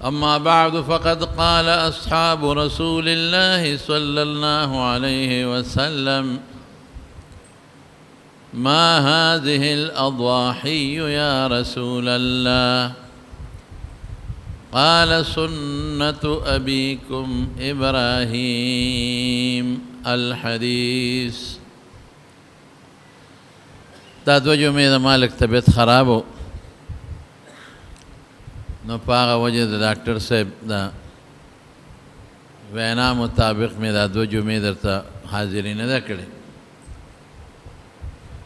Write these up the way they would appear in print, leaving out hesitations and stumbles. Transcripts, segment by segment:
أما بعد فقد قال أصحاب رسول الله صلى الله عليه وسلم ما هذه الأضاحي يا رسول الله؟ قال سنة أبيكم إبراهيم الحديث. دا دو جمعې د مالک طبیعت خراب و نو په هغه وجه د ډاکټر صاحب د وینا مطابق مې دا دو جمعې درته حاضري نه ده کړې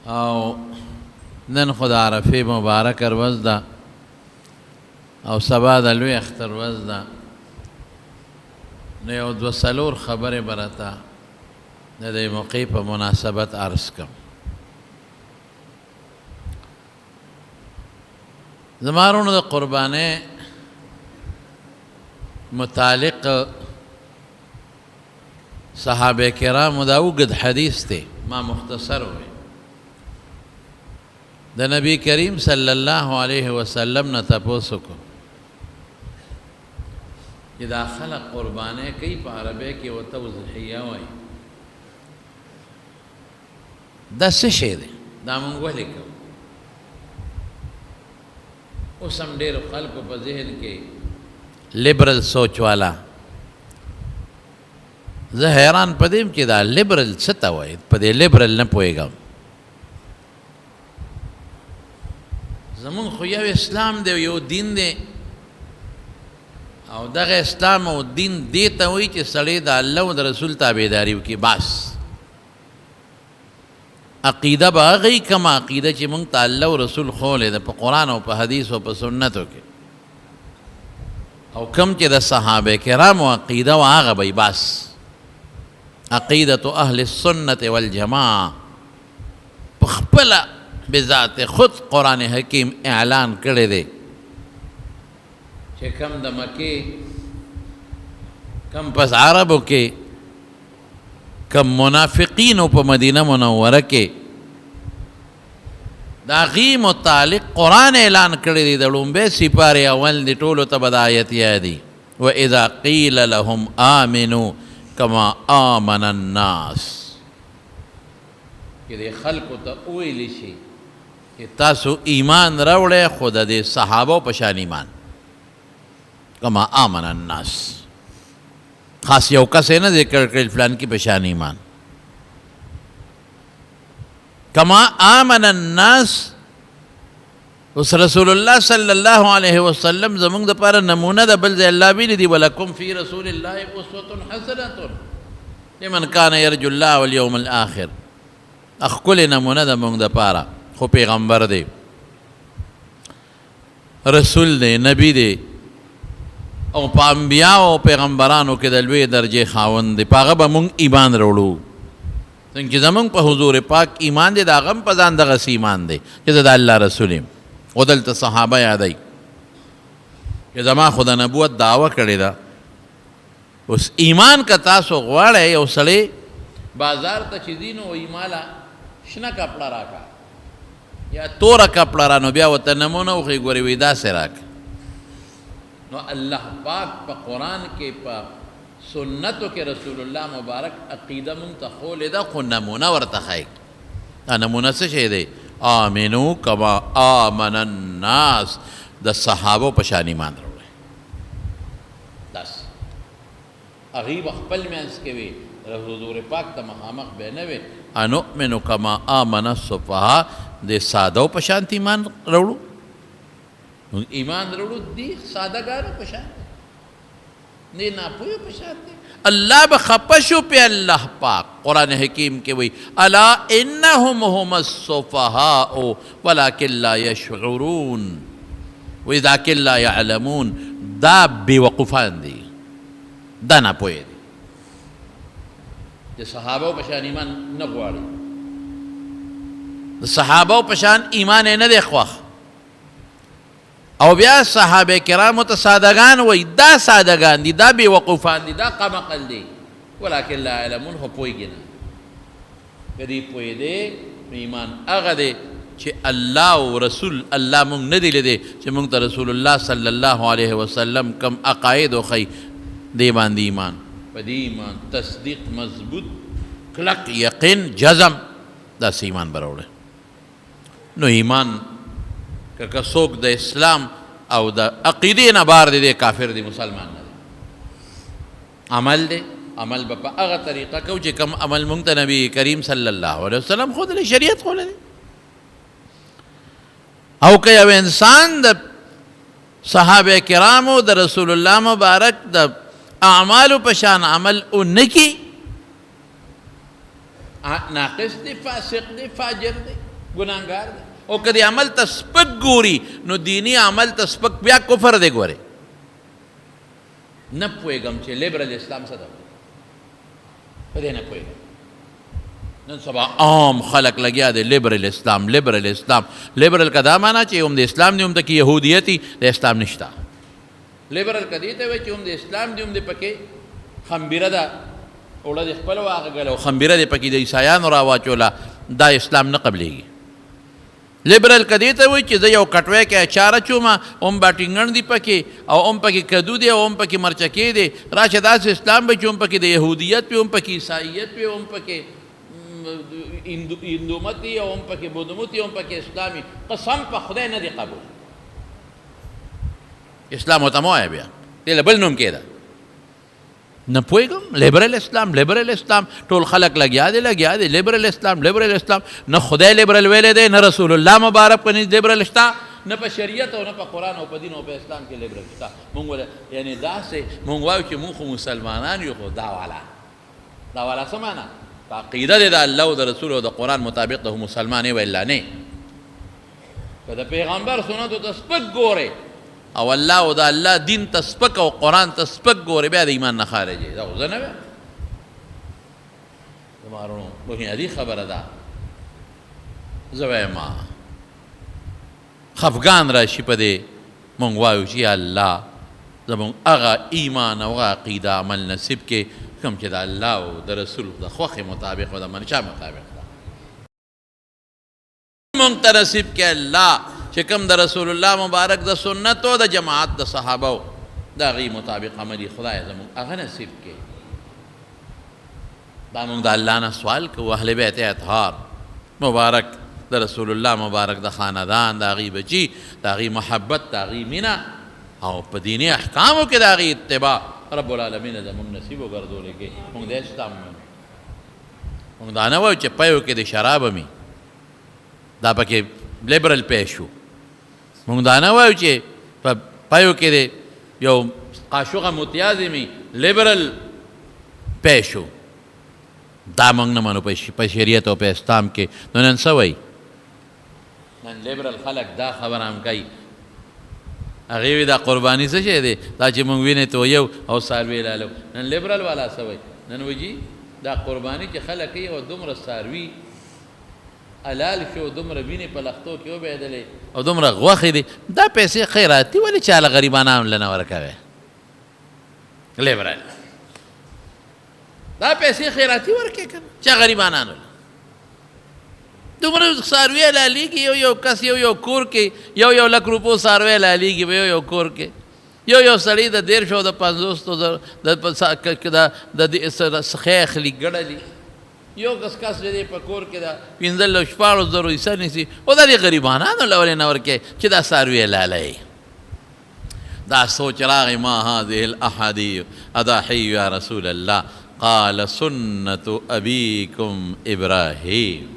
او نن خو د عرفې مبارکه ورځ ده او سبا د لوی اختر ورځ ده نو یو دوه څلور خبرې به راته د دې موقع په مناسبت عرض کړم. زما وروڼو د قربانۍ متعلق صحابه کرامو دا اوږد حدیث دی، ما مختصر وی د نبی کریم صلی الله علیه وسلم نه تپوس وکړو چې دا خلق قربانۍ کوي په عربی کې ورته ضحیه وایي، دا څه شی دی؟ دا موږ ولې کوو؟ اوس هم ډېرو خلکو په ذهن کې لیبرل سوچ والا، زه حیران په دې یم چې دا لیبرل څه ته وایي، په دې لیبرل نه پوهېږم. زمونږ خو یو اسلام دی، یو دین دی او دغه اسلام او دین دې ته وایي چې سړی د الله او د رسول تابعداري وکړي. بس عقیده به هغه کما عقیده چې مونږ ته الله او رسول ښوولې ده په قرآن او په حدیث او په سنتو کې، او کم چې د صحابه کرامو عقیده و هغه به بس عقیدة اهل السنة والجماعة. په خپله بذات خود قرآن حکیم اعلان کړی دی چې کم د مکې کم پس عربو کې کم منافقینو په مدینه منوره کې د هغې متعلق قرآن اعلان کړی دی. د لومبۍ سپارې اول دی، ټولو ته به د آیت یادي وَإِذَا قِيلَ لَهُمْ آمِنُوا كَمَا آمَنَ النَّاسِ، چې د خلکو ته وویلی شي چې تاسو ایمان راوړئ خو د دې صحابو په شان ایمان، کما آمن الناس، خاص یو کس یې نه ذکر کړل فلان کې په شان ایمان. کما آمن الناس، اوس رسول الله صلی الله علیه وسلم زمونږ دپاره نمونه ده. بل ځای الله ویلي دي ولکم فی رسول الله اسوة حسنة لمن کان یرجو الله والیوم الآخر. ښکلې نمونه ده مونږ دپاره، خو پیغمبر دی، رسول دی، نبی دی او په انبیاء او پیغمبرانو کې د لوی درجې خاوند دی. په هغه به مونږ ایمان راوړو. څنګه چې زمونږ په حضور پاک ایمان دی، د هغه هم په ځان دغسې ایمان دی چې زه د الله رسول یم. او دلته صحابه یادوي چې زما خو د نبوت دعوه کړې ده. اوس ایمان که تاسو غواړئ، یو سړی بازار ته چې ځي نو وایي ماله شنه کپړه راکړه یا توره کپړه را، نو بیا ورته نمونه وښیي ګورې وایي داسې راکړه. نو الله پاک په قرآن کې په سنتو کې رسول الله مبارک عقیده مونږ ته ښوولې ده، خو نمونه ورته ښیي. دا نمونه څه شی دی؟ آمنو کما آمن الناس، د صحابو په شان ایمان راوړئ. بس هغوی به خپل منځ کې وي، حضور پاک ته مخامخ به نه وي. انؤمنو کما آمن السفهاء، د سادهو په شانت ایمان راوړو. ایمان راوړو دې سادهګانو په شان، دې ناپوهو په شان دی. الله به خفه شو پې الله پاک قرآن حکیم کې وایي الا انهم هم السفهاء ولکن لا یشعرون، وایي ذاکن لا یعلمون. دا بېوقوفان دي، دا ناپوهه دي چې صحابو په شان ایمان نه غواړي، د صحابو په شان ایمان یې نه دی خوښ. او بیا صحابه کرامو ته سادهګان وایي، دا سادهګان دي، دا بېوقوفان دي، دا قمقل دي، ولکن لا یعلمون، خو پوهېږي نه. که دې پوهېدې نو ایمان هغه دی چې الله او رسول الله مونږ نه دی لیدی چې مونږ ته رسول الله صلی الله علیه وسلم کم عقاید وښیي دی باندې ایمان په دې ایمان تصدیق مضبوط کلک یقین جزم داسې ایمان به راوړی نو ایمان که څوک د اسلام او د عقیدې نه بار دی کافر دی مسلمان نه دی عمل دی عمل به په هغه طریقه کو چې کوم عمل مونږ ته نبی کریم صلی الله علیه وسلم ښودلی شریعت ښودلی او که یو انسان د صحابه کرامو د رسول الله مبارک د اعمالو په شان عمل ونه کي ناقص دی فاسق دی فاجر دی ګناهګار دی او که د عمل ته سپک ګوري نو دینی عمل ته سپک بیا کفر دی ګورې نه پوهېږم چې لیبرل اسلام څه ده په دې نه پوهېږم نن سبا عام خلق لګیا دی لیبرل اسلام لیبرل اسلام لیبرل که دا معنا چې هم د اسلام دی هم ته کې یهودیت وي د اسلام نشته لیبرل که دې ته وایي چې هم د اسلام دی هم د پکې خمبیره ده اوړه دې خپل واغږله او خمبیره دې پکې د عیسایانو را واچوله دا اسلام نه قبلېږي لیبرل که دې ته وایي چې زه یو کټوی کې اچار اچوم هم باټینګڼ دي پکې او هم پکې کدو دی او هم پکې مرچکې دی راشه داسې اسلام به چې هم پکې د یهودیت وي هم پکې عیسایت وي هم پکې هندومت وي او هم پکې بودمت وي هم پکې اسلام وي قسم په خدای نه دی قبول اسلام ورته مه وایه بیا دې له بل نوم کېده نه پوهېږم لیبرل اسلام لیبرل اسلام ټول خلک لګیا دی لیبرل اسلام لیبرل اسلام نه خدای لیبرل ویلی دی نه رسول الله مبارک په نزد لیبرل شته نه په شریعت او نه په قرآن او په دین او په اسلام کې لیبرل شته مونږ یعنی داسې مونږ وایو چې مونږ خو مسلمانان یو خو دا والا څه معنا په عقیده دی د الله او د رسول او د قرآن مطابق د مسلمان یې ویلا نه که د پیغمبر سنتو ته سپک ګورې او الله او د الله دین ته سپک او قرآن ته سپک ګورې بیا د ایمان نه خارجې دا خو زه نه ویم زما ورونو بنیادي خبره ده زه وایم خفګان راشي په دې مونږ وایو چې یا الله زمونږ هغه ایمان او هغه عقیده عمل نصیب کې کوم چې د الله او د رسول د خوښې مطابق او د منشا مطابق ده مونږ ته نصیب کې الله چې کوم د رسول الله مبارک د سنتو د جماعت د صحابو د هغې مطابق عملي خدای زمونږ هغه نصیب کې دا مونږ د الله نه سوال کوو اهل بیت اطهار مبارک د رسول الله مبارک د خاندان د هغې بچي د هغې محبت د هغې مینه او په دیني احکامو کې د هغې اتباع رب العالمین زمونږ نصیب وګرځولی کې مونږ د اسلام مونږ دا نه وایو چې پیو کې د شراب مي دا پکې لیبرل پی شو مونږ دا نه وایو چې په پیو کې د یو قاشوغه متیازې مي لیبرل پی شو دا مونږ نه منو په شریعت او په اسلام کې نو نن څه وایي نن لیبرل خلک دا خبره هم کوي هغې وي دا قرباني څه شی دی دا چې مونږ وینې تویو او څاروي لالو نن لیبرل والا څه وایي نن وایي دا قرباني چې خلک کوي او دومره څاروي حلال شو دومره وینې په لختو کې وبهېدلې او دومره غوښې دي دا پیسې خیراتي ولې چاله غریبانانو له نه ورکوې لیبرل دا پیسې خیراتي ورکې که چا غریبانانو له دومره څاروي حلالېږي یو کس یو کور کې یو لک روپو څاروی حلالېږي په یو کور کې یو سړی د 150 د 50 څخه اخلي ګډلي یو کس دی په کور کې دا 15 زرو حصه نیسي او دا د غریبانانو له ولې نه ورکوې چې دا څاروي حلاله دا سوچ راغی ما هذه الاحاديث اضاحي یا رسول الله قال سنة ابيكم ابراهيم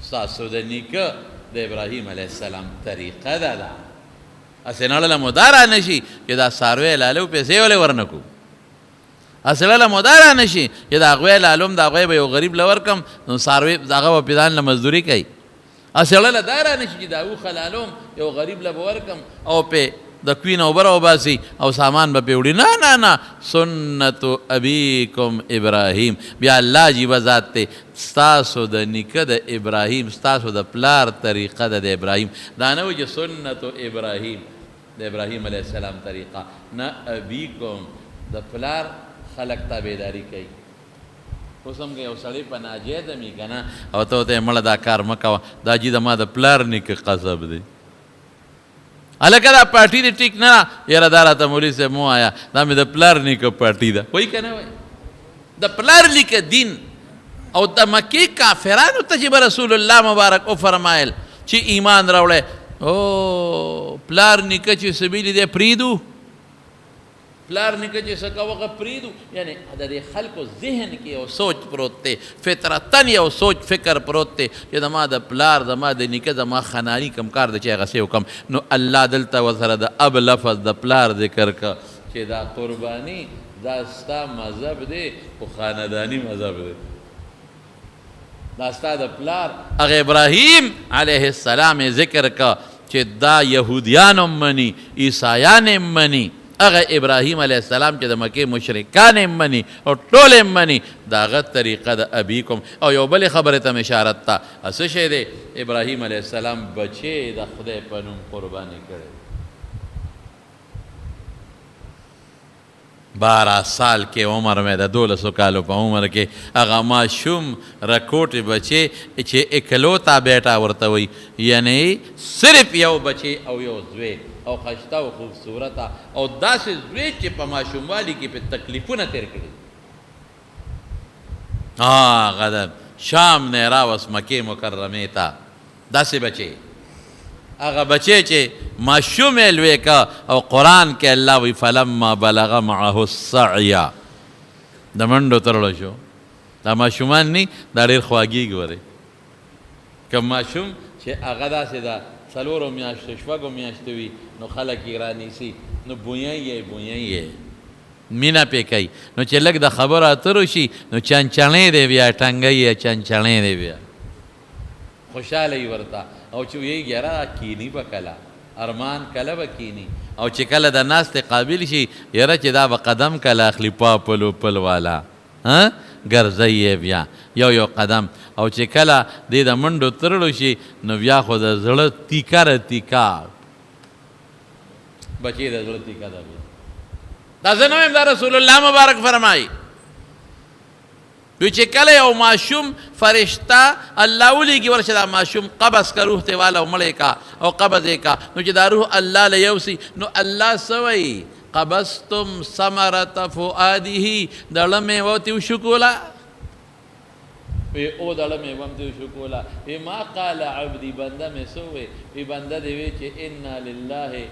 ستاسو د نیکه د ابراهیم علیه السلام طریقه ده اسې نړله مداره نه شي چې دا څاروی حلاله پیسې ولې ورنکو اصله مداره نشي چې د هغوی لالوم د هغوی به یو غریب له ورکم نو څاروي هغه به پیدان له مزدوري کوي اصله له دا رانشي چې د اوښه لالوم یو غریب له به ورکم او پې د کوی نه اوبه راوباسي او سامان به پې وړي نه سنت ابیکم ابراهیم بیا الله عجیبه ذات دی ستاسو د نیکه د ابراهیم ستاسو د پلار طریقه ده د ابراهیم دا نه وایي چې سنت ابراهیم د ابراهیم علیه السلام طریقه نه ابیکم د پلار خلق تابعداري کوي اوس هم که یو سړی په ناجیده مي که نه او ته ورته مړه دا کار مه کوه دا جي زما د پلار نیکه قصب دی هلکه دا پارټي دې ټیک نه یاره دا راته مولوي صاحب مه وایه دا مې د پلار نیکه پارټي ده وایي که نه وایي د پلار نیکه دین او د مکې کافرانو ته چې به رسول الله مبارک وفرمایل چې ایمان راوړی او پلار نیکه چې سبیلي دی پرېږدو پلار نیکه چې څه کوه هغه پرېږدو یعنې د دې خلکو ذهن کې یو سوچ پروت دی فطرتن یو سوچ فکر پروت دی چې زما د پلار زما د نیکه زما خناني کم کار دی چې هغه څه وکړم نو الله دلته ورسره د اب لفظ د پلار ذکر که چې دا قرباني دا ستا مذهب دی خو خانداني مذهب دی دا ستا د پلار هغه ابراهیم علیه السلام ذکر که چې دا یهودیان هم مني عیسایان هم مني هغه ابراهیم علیه السلام چې د مکې مشرکان هم مني او ټول هم مني د هغه طریقه د ابیکم او یو بلې خبرې ته مې اشارت ته څه شی دی ابراهیم علیه السلام بچې د خدای په نوم قرباني کړی 12 سال کې عمر مې د 12 کالو په عمر کې هغه ماشوم رکوټې بچې چې اکلوتا بیټا ورته وي یعنی صرف یو بچې او یو زوی او خشته او خوبصورته او داسې زوی چې په ماشوموالي کې په تکلیفونه تیر کړي هغه د شام نه راوس مکې مکرمې ته داسې بچې هغه بچې چې ماشوم یې لوی که او قرآن کې الله وی فلما بلغ معه السعی د منډو ترړو شو دا ماشومان نی دا ډېر خواږي ګورې که ماشوم چې هغه داسې ده 4 میاشتې 6 میاشتې وي نو خلک یې رانیسي نو بویی یې مینه پې کوي نو چې لږ د خبرو اترو شي نو چنچڼې دی بیا ټنګۍ یې چنچڼې دی بیا خوشحاله یې ورته او چې ویې یاره کینی به کله ارمان کله به کینی او چې کله د ناستې قابل شي یاره چې دا به قدم کله اخلي پاپلو پل والا ګرځی یې بیا یو قدم او چې کله دې د منډو ترړو شي نو بیا خو د زړه تیکه رتیکه بچې د زړه تیکه ده دا زه نه وایم دا رسول الله مبارک فرمایي دوی چې کله یو ماشوم فرشته الله ولیږي ورشه دا ماشوم قبض که روح ته واله او مړی کا او قبض یې کا نو چې دا روح الله له یوسي نو الله څه وایي قبضتم ثمرة فؤاده دړه میوه تې وشکوله وی او دړه میوه م تې وشکوله وی ما قال عبدي بنده مې څه ووی وی بنده دې وی چې انا لله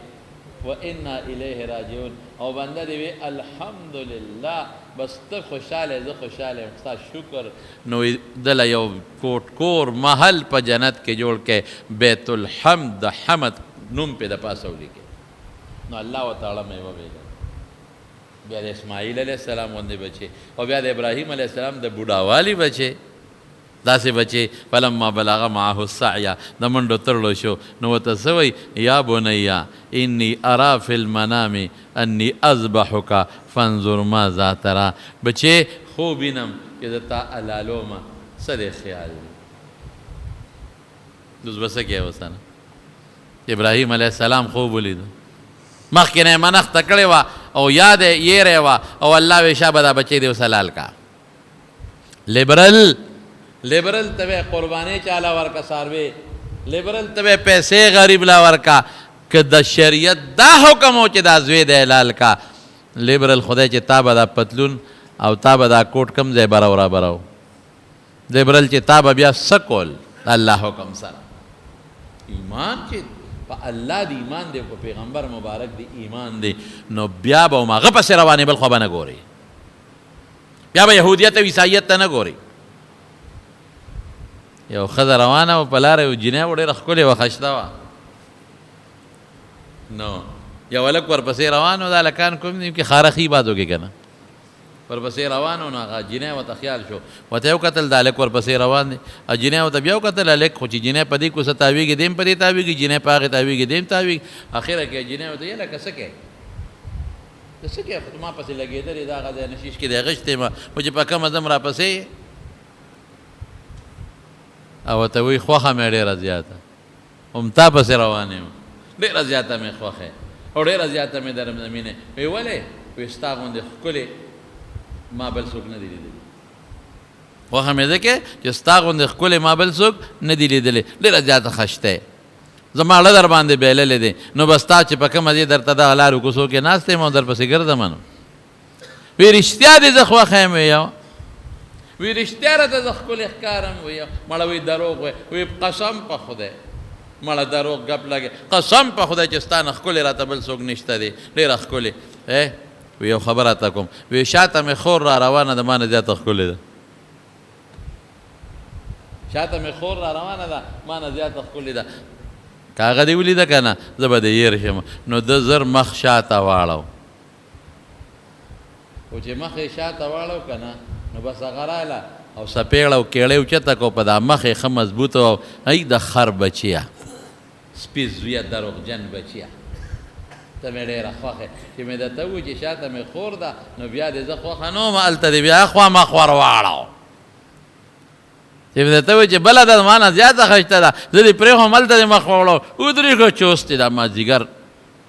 و انا الیه راجعون او بنده دې وی الحمدلله بس ته خوشحاله زه خوشحاله یم ستا شکر نو دله یو کوټ کور محل په جنت کې جوړ کې بیت الحمد د حمد نوم پې د پاسه ولیکې نو الله وتعالی میوه ویله بیا د اسماعیل علیه السلام غوندې بچې او بیا د ابراهیم علیه السلام د بوډاوالي بچې داسې بچې فلما بلغ معه السعی د منډو ترړو شو نو ورته څه وایي یا بنیا انی ارا فی المنام انی اذبحک فانظر ماذا ترى بچې خوب وینم چې د تا علالومه څه دی خیال دی اوس به څه کوې اوس نه ابراهیم علیه السلام خوب ولیدو مخکې نه یې منښته کړې وه او یاد یې یېرې وه او الله وی شابه دا بچې دی اوس حلال کا لیبرل ته به قربانۍ چاله ورکه څاروي لیبرل ته به پیسې غریب لا ورکه که د شریعت دا حکم و چې دا زوی د حلال کا لیبرل خدای چې تا به دا پتلون او تا به دا کوټ کم ځای برو را برو لیبرل چې تا به بیا څه کول د الله حکم سره ایمان چې په الله د ایمان دی په پیغمبر مبارک د ایمان دی نو بیا به هم هغه پسې روانې بل خو به نه ګورې بیا به یهودیت او عیسایت ته نه ګورې یو ښځه روانه وه په لاره یو جینۍ وه ډېره ښکلې وه خشته وه نو یو هلک ورپسې روان و دا هلکان کوم دي کې خارخي باد وکړې که نه ورپسې روان و نو هغه جینۍ ورته خیال شو ورته یې وکتل دا هلک ورپسې روان دی جینۍ ورته بیا وکتل هلک خو چې جینۍ په دې کوڅه تاویږي دی هم په دې تاویږي جینۍ په هغې تاویږي دی هم تاویږي اخره کې جینۍ ورته یې لکه څه کوې ته څه کوې خو ما پسې لګېدلې دا هغه ځای نشیش کې دی غشتې ما خو چې په کمه ځم راپسې او ورته وایي خوښه مې ډېره زیاته هم تا پسې روان یم ډېره زیاته مې خوښه او ډېره زیاته مې در مینې وی ولې وی ستا غوندې ښکلې ما بل څوک نه دي لیدلي خوښه مې ده کې چې ستا غوندې ښکلی ما بل څوک نه دي لیدلی، ډېره زیاته خشته زما اړه در باندې بایللې دی، نو بس تا چې په کومه ځای درته دغه لارو کوڅو کې ناست یم او درپسې ګرځم نو وی رښتیا دې زه خوښه یم ویه وی رښتیا راته زه ښکلی ښکارم ویه مړه وی دروغ وی قسم په خدای مړه دروغ ګپ لګې قسم په خدای چې ستا نه ښکلی راته بل څوک نشته دی ډېره ښکلې وی یو خبره ته کوم وی شاته مې خور را روانه ده ما نه زیاته ښکلې ده شاته مې خور را روانه ده ما نه زیاته ښکلې ده که هغه دې ولیده که نه زه به دې هېر شم نو ده زر مخ شاته واړو خو چې مخ یې شاته واړو که نه نو بس هغه راله او سپېړه او کیړی اوچته کړو په دا مخ یې ښه مضبوط او ای د خر بچیه سپي زویه دروغجن بچیه ته مې ډېره خوښې چې مې درته ووایي چې شاته مې خور ده نو بیا دې زه خوښه نه وم هلته دې بیا خوا مخ ور واړو چې مې درته ووایي چې بله ده ما نه زیاته ښایسته ده زه دې پرېښوم هلته دې مخ واړو ودرېږه چوست دې دا مازدیګر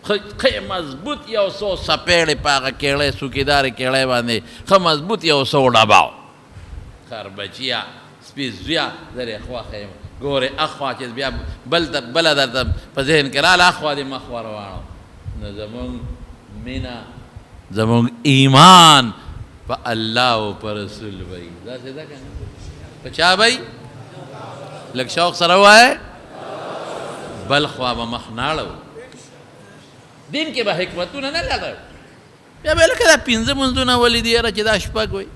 ښه مضبوط یو څو سپېړې په هغه کیړی سوکیدارې کیړی باندې ښه مضبوط یو څو ډباو خر بچیه سپي زویه زه دې خوښه یم ګورې اخوا چې بیا بله درته په ذهن کې راله اخوا دې مخ ور واړو نو زمونږ مینه زمونږ ایمان په الله او په رسول وی داسې ده که نه په چا وی لږ شوق سره ووایه بل خوا به مخ ناړو دین کې به حکمتونه نه لګوي بیا به لکه دا پنځه منځونه ولې دي یاره چې دا شپږ وی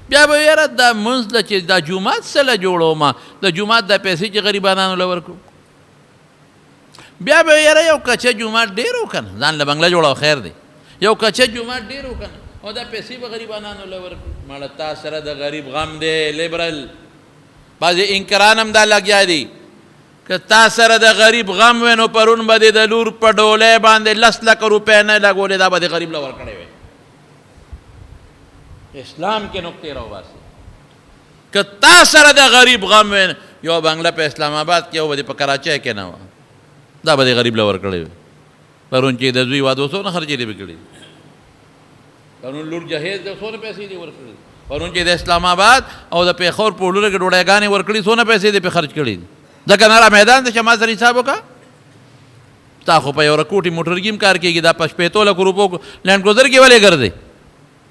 بیا به یاره دا منځ ده چې دا جومات څه له جوړومه د جومات دا پیسې چې غریبانانو له ورکړو بیا به یاره یو کچه جومات ډېر و که نه ځان له بنګله جوړه خیر دی یو کچه جومات ډېر و که نه او دا پیسې به غریبانانو له ورکړو مړه تا سره د غریب غم دی لیبرل بعضې انکران هم دا لګیا دي که تا سره د غریب غم وی نو پرون به دې د لور په ډولۍ باندې 10 لکه روپۍ نه لګولې دا به دې غریب له ورکړی وی اسلام کې نقطې راوباسي که تا سره د غریب غم وی یو بنګله په اسلام آباد کې او به دې په کراچۍ کې نه وه دا به دې غریب له ورکړی وی پرون چې د زوی واده څونه خرچې دې به کړي پرون لور جهیز د څونه پیسې دې ورکړي پرون چې د اسلام آباد او د پېښور په وړلو کې ډوډۍ ورکړي څونه پیسې دې پې خرچ کړي ځکه نره میدان دی چې ما سره حساب وکړه تا خو په یو کوټي موټرګي هم کار کېږي دا په 15 لکو روپو لینډ کروزر کې ولې ګرځې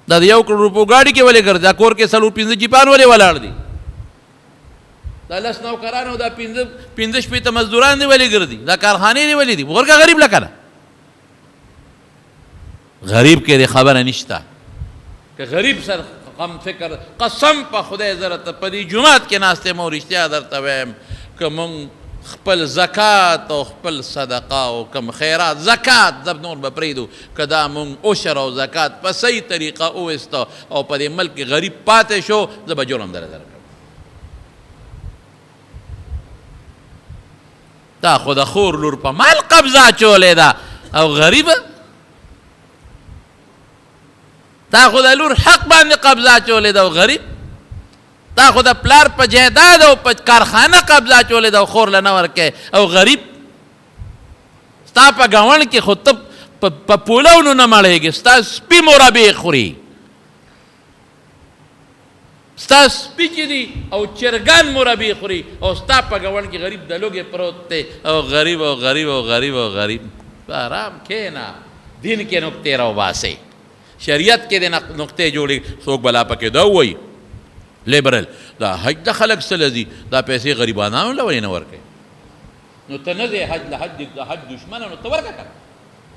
دا د 1 کروڑ روپو ګاډي کې ولې ګرځې دا کور کې 4-5 جیپان ولې ولاړ دي دا 10 نوکران او دا 15 مزدوران دي ولې ګرځي دا کارخانې دي ولې دي ورکه غریب لکه نه غریب کې دې خبره نشته که غریب سره غم فکر قسم په خدای زه راته په دې جومات کې ناست یم او رښتیا درته وایم که مونږ خپل زکات او خپل صدقه او کم خیرات زکات زب نور به پرېږدو که دا مونږ عشر او زکات په صحیح طریقه وویسته او په دې ملک کې غریب پاتې شو زه به جرم درکړم دا خو د خور لور په مال قبضه اچولې ده او غریبه تا خو د لور حق باندې قبضه اچولې ده او غریب تا خو د پلار په جایداد او په کارخانه قبضه اچولې ده او خور له نه ورکې او غریب ستا په ګاونډ کې خو ته په پولونو نه مړېږې ستا سپي مربې خوري ستا سپي چې دي او چرګان مربې خوري او ستا په ګاونډ کې غریب د لوږې پروت دی او غریب او غریب او غریب او غریب په آرام کښېنه دین کې نقطې راوباسئ شریعت کې د نقطې جوړې څوک بلا پکې دا ووایي لیبرل دا حج د خلک څه لځي دا پیسې غریبانانو له ولې نه ورکوي نو ته نه ځې حج له حج دشمنه نو ته ورکه کنه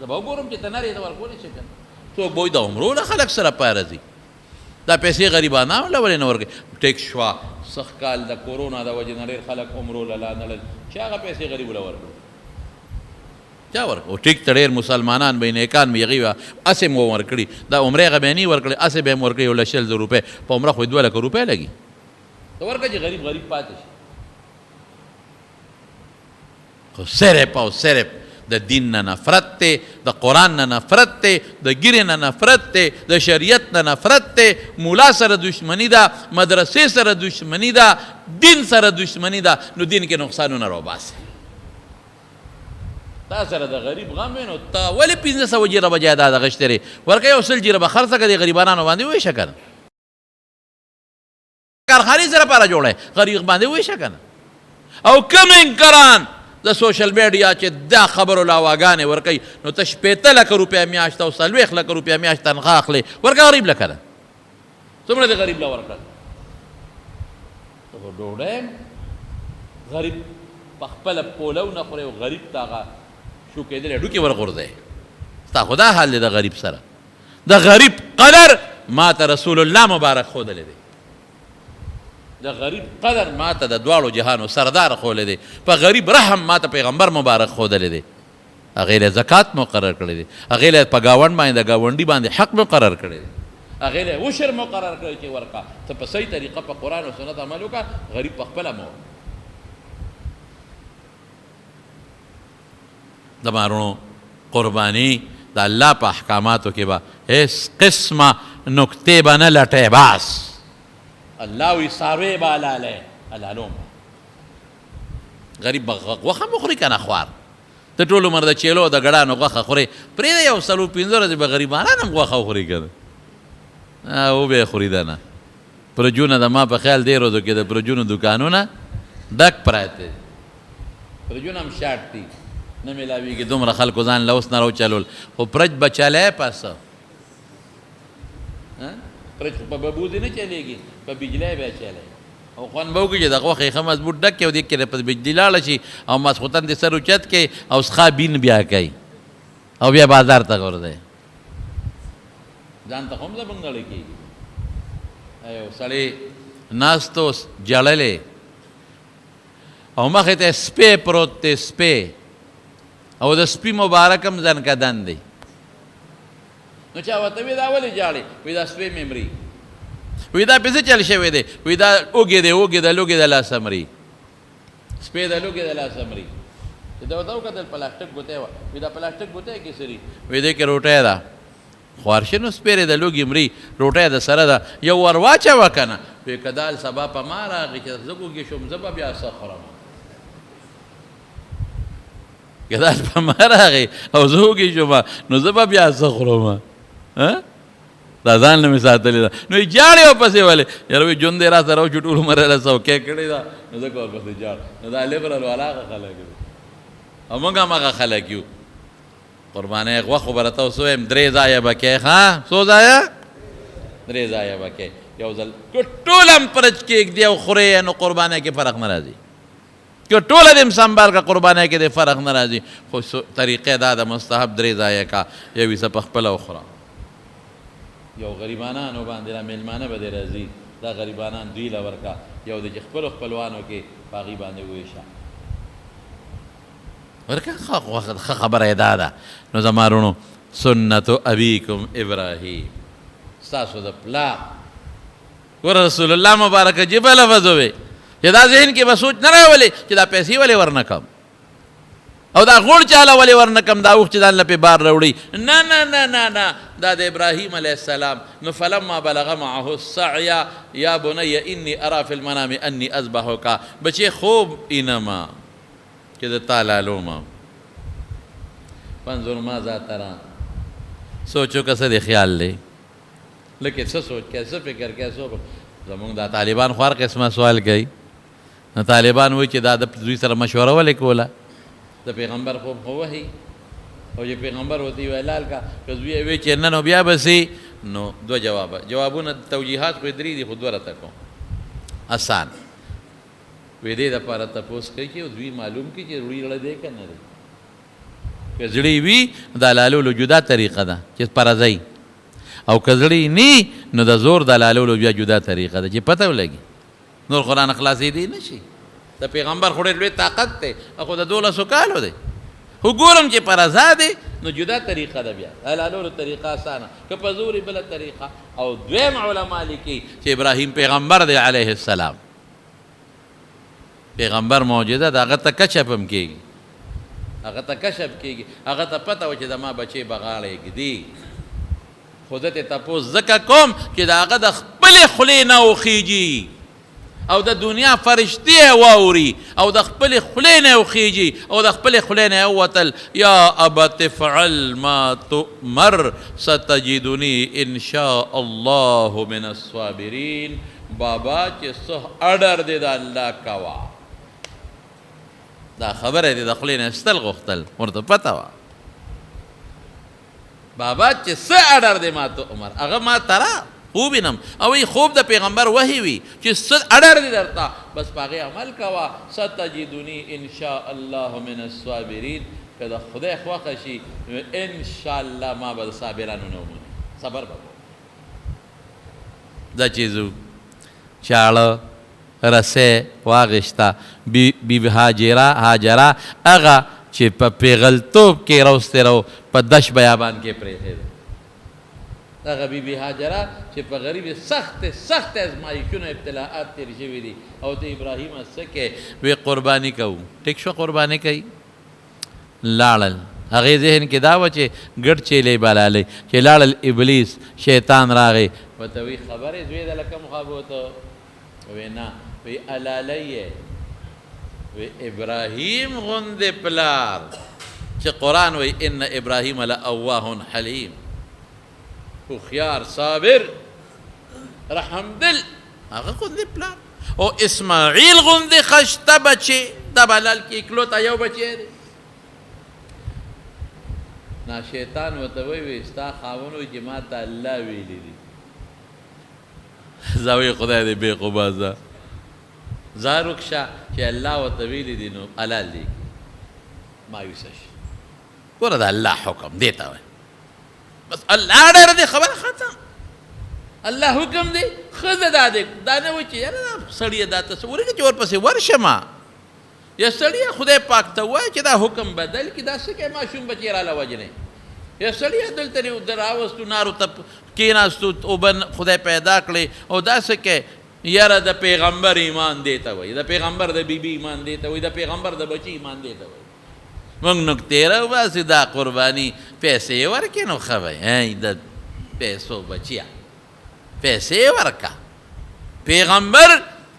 زه به وګورم چې ته نه رې ته ورکولی شي کنه څوک به وایي د عمرو له خلک سره پاره ځي دا پیسې غریبانانو له ولې نه ورکوي ټیکس شوه سخت کال د کورونا د وجې نه ډېر خلک عمرو له لا نه لل چې هغه پیسې غریبو له ورکړي چا ورکړو ټیک ته ډېر مسلمانان به نیکان به هغوی به هسې مو ورکړي دا عمرې هغه به یې نه ورکړي هسې به یې م ورکړي یو له 100,000 روپۍ په عمره خو 2 لکه روپۍ لګي ته ورکړه چې غریب پاتې شي خو صرف او صرف د دین نه نفرت دی د قرآن نه نفرت دی د ګیرې نه نفرت دی د شریعت نه نفرت دی مولا سره دشمني ده مدرسې سره دشمني ده دین سره دشمني ده نو دین کې نقصانونه راوباسي تا سره د غریب غم وي نو تا ولې 1500 جیره به جایداد اخیستې ورکه یو 100 جیره به خرڅه کړه د غریبانانو باندې وویشه که نه کارخانې سره پاره جوړه غریب باندې ویشه کنه او کم انکران د سوشل میډیا چې دا خبرو لاواګانې ورکوي نو ته 15 لکه روپۍ میاشت او 40 لکه روپۍ میاشت تنخواه اخلې ورکه غریب له کنه څومره د غریب له ورکړه ډوډۍ غریب په خپله پولو نه خوري او غریب ته هغه شو کېدلی ډوکې ورغورځوي ستا خو دا حال دی د غریب سره د غریب قدر ما ته رسول الله مبارک ښودلی دی د غریب قدر ما ته د دواړو جهانو سردار ښولی دی په غریب رحم ما ته پیغمبر مبارک ښودلی دی هغې له زکات مقرر کړی دی هغې له په ګاونډ باندې د ګاونډي باندې حق مقرر کړی دی هغې له عشر مقرر کړی چې ورکړه ته په صحیح طریقه په قرآن او سنت عمل وکړه غریب په خپله مو د مارونو قرباني د الله په احکاماتو کې به هیڅ قسمه نکتې به نه لټی باس الله وی څاروی به حلالی حلالوم غریب به غوښه مخوري که نه خوار ته ټول عمر د چیلو د ګډانو غوښه خورې پرېږده یو 4-5 ورځې به غریبانان هم غوښه وخوري که نه او به یې خوري ده نه پرجونه د ما په خیال دې ورځو کې د پرجونو دوکانونه ډک پراته دي پرجونه هم شاټ دي نه میلاویږي دومره خلکو ځان له اوس نه راوچلول خو پرج به چلی پسه پرج خو په ببوزي نه چلېږي په بجلی به چلی او خوند به وکړي چې د غوښې ښه مضبوط ډک کړي او دې کې په بجلي لاړه شي او ماسخوتن دې سر اوچت کړي او څښا بین بیا کوي او بیا بازار ته غورځوي ځان ته خو هم زمونږ نړۍ کېږي یو سړی ناست و جړلی او مخې ته سپی پروت دی سپی او د سپي مبارک هم زنکدن دی نو چا ورته وی دا ولې جاړې وی دا سپی مې مري وی دا پسې چل شوی دی وی دا اوږې دی اوږې د لوږې د لاسه مري سپی د لوږې د لاسه مري چې دا ورته وکتل پلاستیک ګوتی وه وی دا پلاستیک ګوتی کې سري وی دی کې روټۍ ده خوارشي نو سپیرې د لوږې مري روټۍ د سره ده یو ور واچوه که نه وی که دال سبا په ما راغی چې زه ګوږې شوم زه به بیا څه خورم که دال په ما راغی او زه وږې شوم نو زه به بیا څه خورم دا ځان نه مې ساتلې ده نو یې جاړې ورپسې ولې یاره وایي ژوند یې را سره وچو ټول عمر یې څوکۍ کړې ده نو ځکه ورپسې جاړ نو دا لیبرل والا هغه خلک دي او موږ هم هغه خلک یو قربانۍ غوښه خو به راته اوس ووایم 3 ځایه به کوې ښه څو ځایه 3 ځایه به کوې یو ځل که ټول هم پرچ کېږدي او خورې نو قربانۍ کې فرق نه راځي که ټوله دې هم سنبال کړه قربانۍ کې دې فرق نه راځي خو طریقې دا د مستحب 3 ځایه کا یو یې څه په خپله وخوره یو غریبانانو باندې را میلمانه به دې راځي دا غریبانان دوی له ورکه یو د چې خپلو خپلوانو کې په هغې باندې وویشه ورکه ښه خبره یې دا ده نو زما وروڼو سنتو ابیکم ابراهیم ستاسو د پلار ګوره رسول الله مبارک عجیبه لفظ ووی چې دا ذهن کې به سوچ نه راولي چې دا پیسې ولې ورنه کم او دا غوړ چاله ولې ورنه کم دا اوښ چې ځان له پې بار راوړي نه نه نه نه نه دا د ابراهیم علیه السلام نو فلما بلغ معه السعی یا بنی انی ارا فی المنام انی اذبحک بچې خوب اینما چې د تا لالومه فانظر ماذا ترى سوچو که څه دې خیال دی لکه څه سوچ کې څه فکر کې څه زمونږ دا طالبان خو هر قسمه سوال کوي نو طالبان وایي چې دا د دوی سره مشوره ولې کوله د پیغمبر خوب خو وحي او چې پیغمبر ورته ویل لال کا که زوی یې وی چې نه نو بیا به سي نو 2 جوابونه توجیحات خو 3 دي خو 2 راته کوم آسان وی دې دپاره تپوس کوي چې زوی معلوم کړي چې روړي زړه دی که نه دی که زړی وي د لالولو جدا طریقه ده چې پرځئ او که زړی نی نو د زور د لالولو بیا جدا طریقه ده چې پته ولګي نور قرآن خلاصېدی نه شي د پیغمبر خو ډېر لوی طاقت دی خو د 12 کالو دی خو ګورم چې پرځا دی نو جدا طریقه ده بیا د لالولو طریقه اسانه که په زور بله طریقه او دویم علما لیکي چې ابراهیم پیغمبر دی علیه السلام پیغمبر معجزه ده هغه ته کشف هم کېږي هغه ته کشف کېږي هغه ته پته و چې زما بچې به غاړه ږدي خو زه ترې تپوس ځکه کوم چې د هغه د خپلې خولې نه وخیږي او د دنیا فرشتې یې واوري او د خپلې خولې نه وخیږي او د خپلې خولې نه یې ووتل یا ابت افعل ما تؤمر ستجدني ان شاء الله من الصابرین بابا چې څه اډر دی د الله کوا. دا خبره دی د خولې نه ایستل غوښتل، ورته پته وه بابا چې څه اډر دی ما ته عمر هغه ما تره خوب وینم او ای خوب د پیغمبر وحی وي چې څه اډر دی درته، بس په هغې عمل کوه. ستجدني ان شاء الله من الصابرین، که د خدای خوښه شي نو انشاءالله ما به د صابرانو نه ومومي، صبر به دا چیزو چاړه رسې واغېسته. بی هاجره هغه چې په پیغلتوب کې روستی رو په دش بیابان کې پرېښېده، هغه بی هاجره چې په غریب سخت ازمایښتونه ابتلاعات تېر شوي دي او ته ابراهیمه څه کې وی قرباني کوو. ټیک شو قرباني کوي، لاړل. هغې ذهن کې دا وه چې ګډ چیلې بلالئ چې لاړل ابلیس شیطان راغی ورته وی خبرې زوی د لکه مخا بوته وی نه وی الالی وی ابراهیم غوندې پلار چې قرآن وی ان ابراهیم لأواه حلیم، هوښیار صابر رحم دل، هغه غوندې پلار. او اسماعیل غوندې خشته بچې د بلال کې اکلوته یو بچی دی. نا شیطان ورته وی ستا خاوند وی چې ما ته الله ویلی دي. زه وی خدای دې بې خوبازه ځان وکشه چې الله ورته ویلی دي نو حلال دی مایوسه شي. ګوره د الله حکم دې ته وایي بس الله ډېره دی خبره ختم. الله حکم دی ښځه دا دی، دا نه وایي چې یاره سړیه دا ته څه ورېږه چې ورپسې ورشمه یا سړیه خدای پاک ته وایي چې دا حکم بدل کړي، دا څه کوې ماشوم بچی راله وجنې. یا سړیه دلته راوستو نارو ته کېناستو اوبه خدای پیدا کړې او دا څه کوې یاره د پیغمبر ایمان دی ته وایي، د پیغمبر د بیبي ایمان دی ته وایي، د پیغمبر د بچي ایمان دی ته وایي. موږ نکتې راوباسو دا قرباني پیسې یې ورکړې نو ښه وایي د پیسو بچیه پیسې ورکه. پیغمبر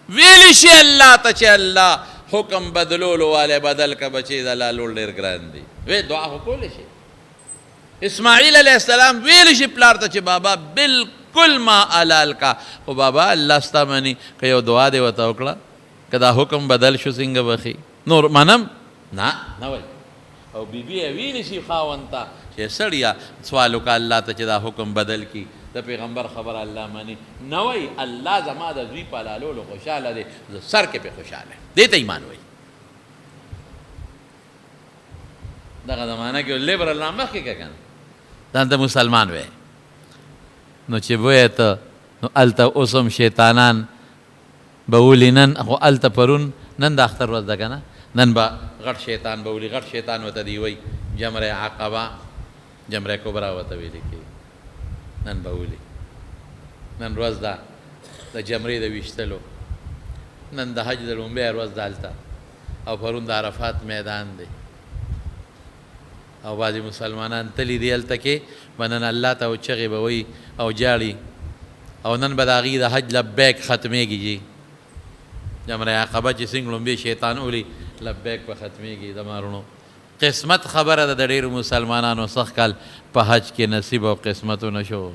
ویلی شي الله ته چې الله حکم بدلولو والی بدل که بچی د الله لول ډېر ګران دی، وی دعا خو کولی شي. اسماعیل علیه السلام ویلی شي پلار ته چې بابا بالکل ما حلال کا، خو بابا الله ستا مني که یو دعا دې ورته وکړه که دا حکم بدل شو څنګه بخي نور منم نه وایي. او بیبي یې ویلی شي خاوند ته چې سړیه سوال وکړه الله ته چې دا حکم بدل کړي، د پیغمبر خبر الله مني نه وایي الله زما د زوی په حلالولو خوشحاله دی، زه سر کې پې خوشحاله دې ته ایمان وایي. دغه زمانه کې لیبرل نه مخکې که که نه ځان ته مسلمان وی نو چې بویې ته نو هلته اوس هم شیطانان به ولي نن خو هلته پرون نن د اختر ورځ ده که نه نن به غټ شیطان به ولي غټ شیطان ورته دی وایي جمره عقبه جمره کبرا ورته ویلې کېږي نن به ولي نن ورځ ده د جمرې د ویشتلو، نن د حج د لومبۍ ورځ ده هلته او پرون د عرفات میدان دی او بعضې مسلمانان تلي دي هلته کې به نن الله ته او چغې به وایي او جاړي او نن به د هغې د حج لبیک ختمېږي جي جمره عقبه چې څنګه لومبۍ شیطان ولي لبیک به ختمېږي د مارونو. قسمت خبره ده د ډېرو مسلمانانو سخت کال په حج کې نصیب او قسمت ونه شو،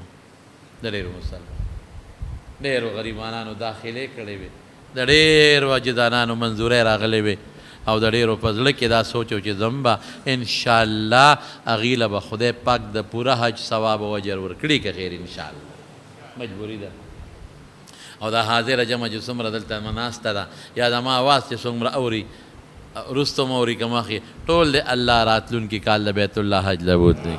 د ډېرو مسلمان ډېرو غریبانانو داخلې کړې وې، د ډېرو اجدانانو منظورۍ راغلې وې او د ډېرو په زړه کې دا سوچ و چې زم به انشاءالله هغې له به خدای پاک د پوره حج ثواب او اجر ورکړي که خیر انشاءالله مجبوري ده. او دا حاضره جمع چې څومره دلته ناسته ده یا د ما اواز چې څومره اوري رستم اوري که مخې ټول د الله راتلونکي کال د بیت الله حج له بوتلی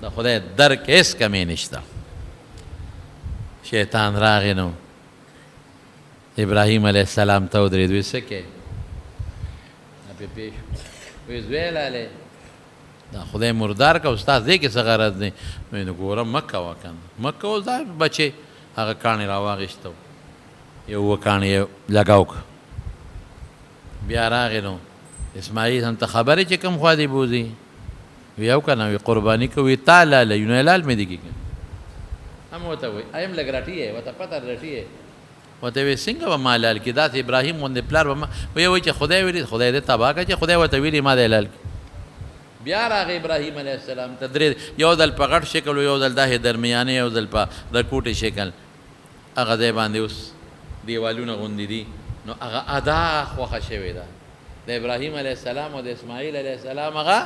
د خدای در کې هېڅ کمی نشته. شیطان راغی نو ابراهیم علیه السلام ته ودرېد وی څه کوې پې پیش وی زوی لالی دا خدای مردار که استاد دې کې څه غرض دی وی نو ګوره مه کوه که نه مه کوه دا بچې هغه کاڼې راواغېسته یو اووه کاڼې یې لګاو که بیا راغې نو اسماعیل هم ته خبرې چې کوم خوا دې بوځي وی او که نه وی قرباني کوي تا لاله یو نه لال مې دي کېږي هم ورته وایي ایم لږ رټي یې ورته پته رټي یې ورته وایي څنګه به ما لال کړي داسې ابراهیم غوندې پلار به ما ویې وایي چې خدای ویلي خدای دې تباه کړه چې خدای ورته ویلي ما دې لال کړي. بیا راغی ابراهیم علیه السلام ته درې یو ځل په غټ شکل و یو ځل داسې درمیانې یو ځل په د کوټې شکل هغه ځای باندې اوس دیوالونه غوندې دي، نو هغه ادا خوښه شوې ده د ابراهیم علیه السلام او د اسماعیل علیه السلام، هغه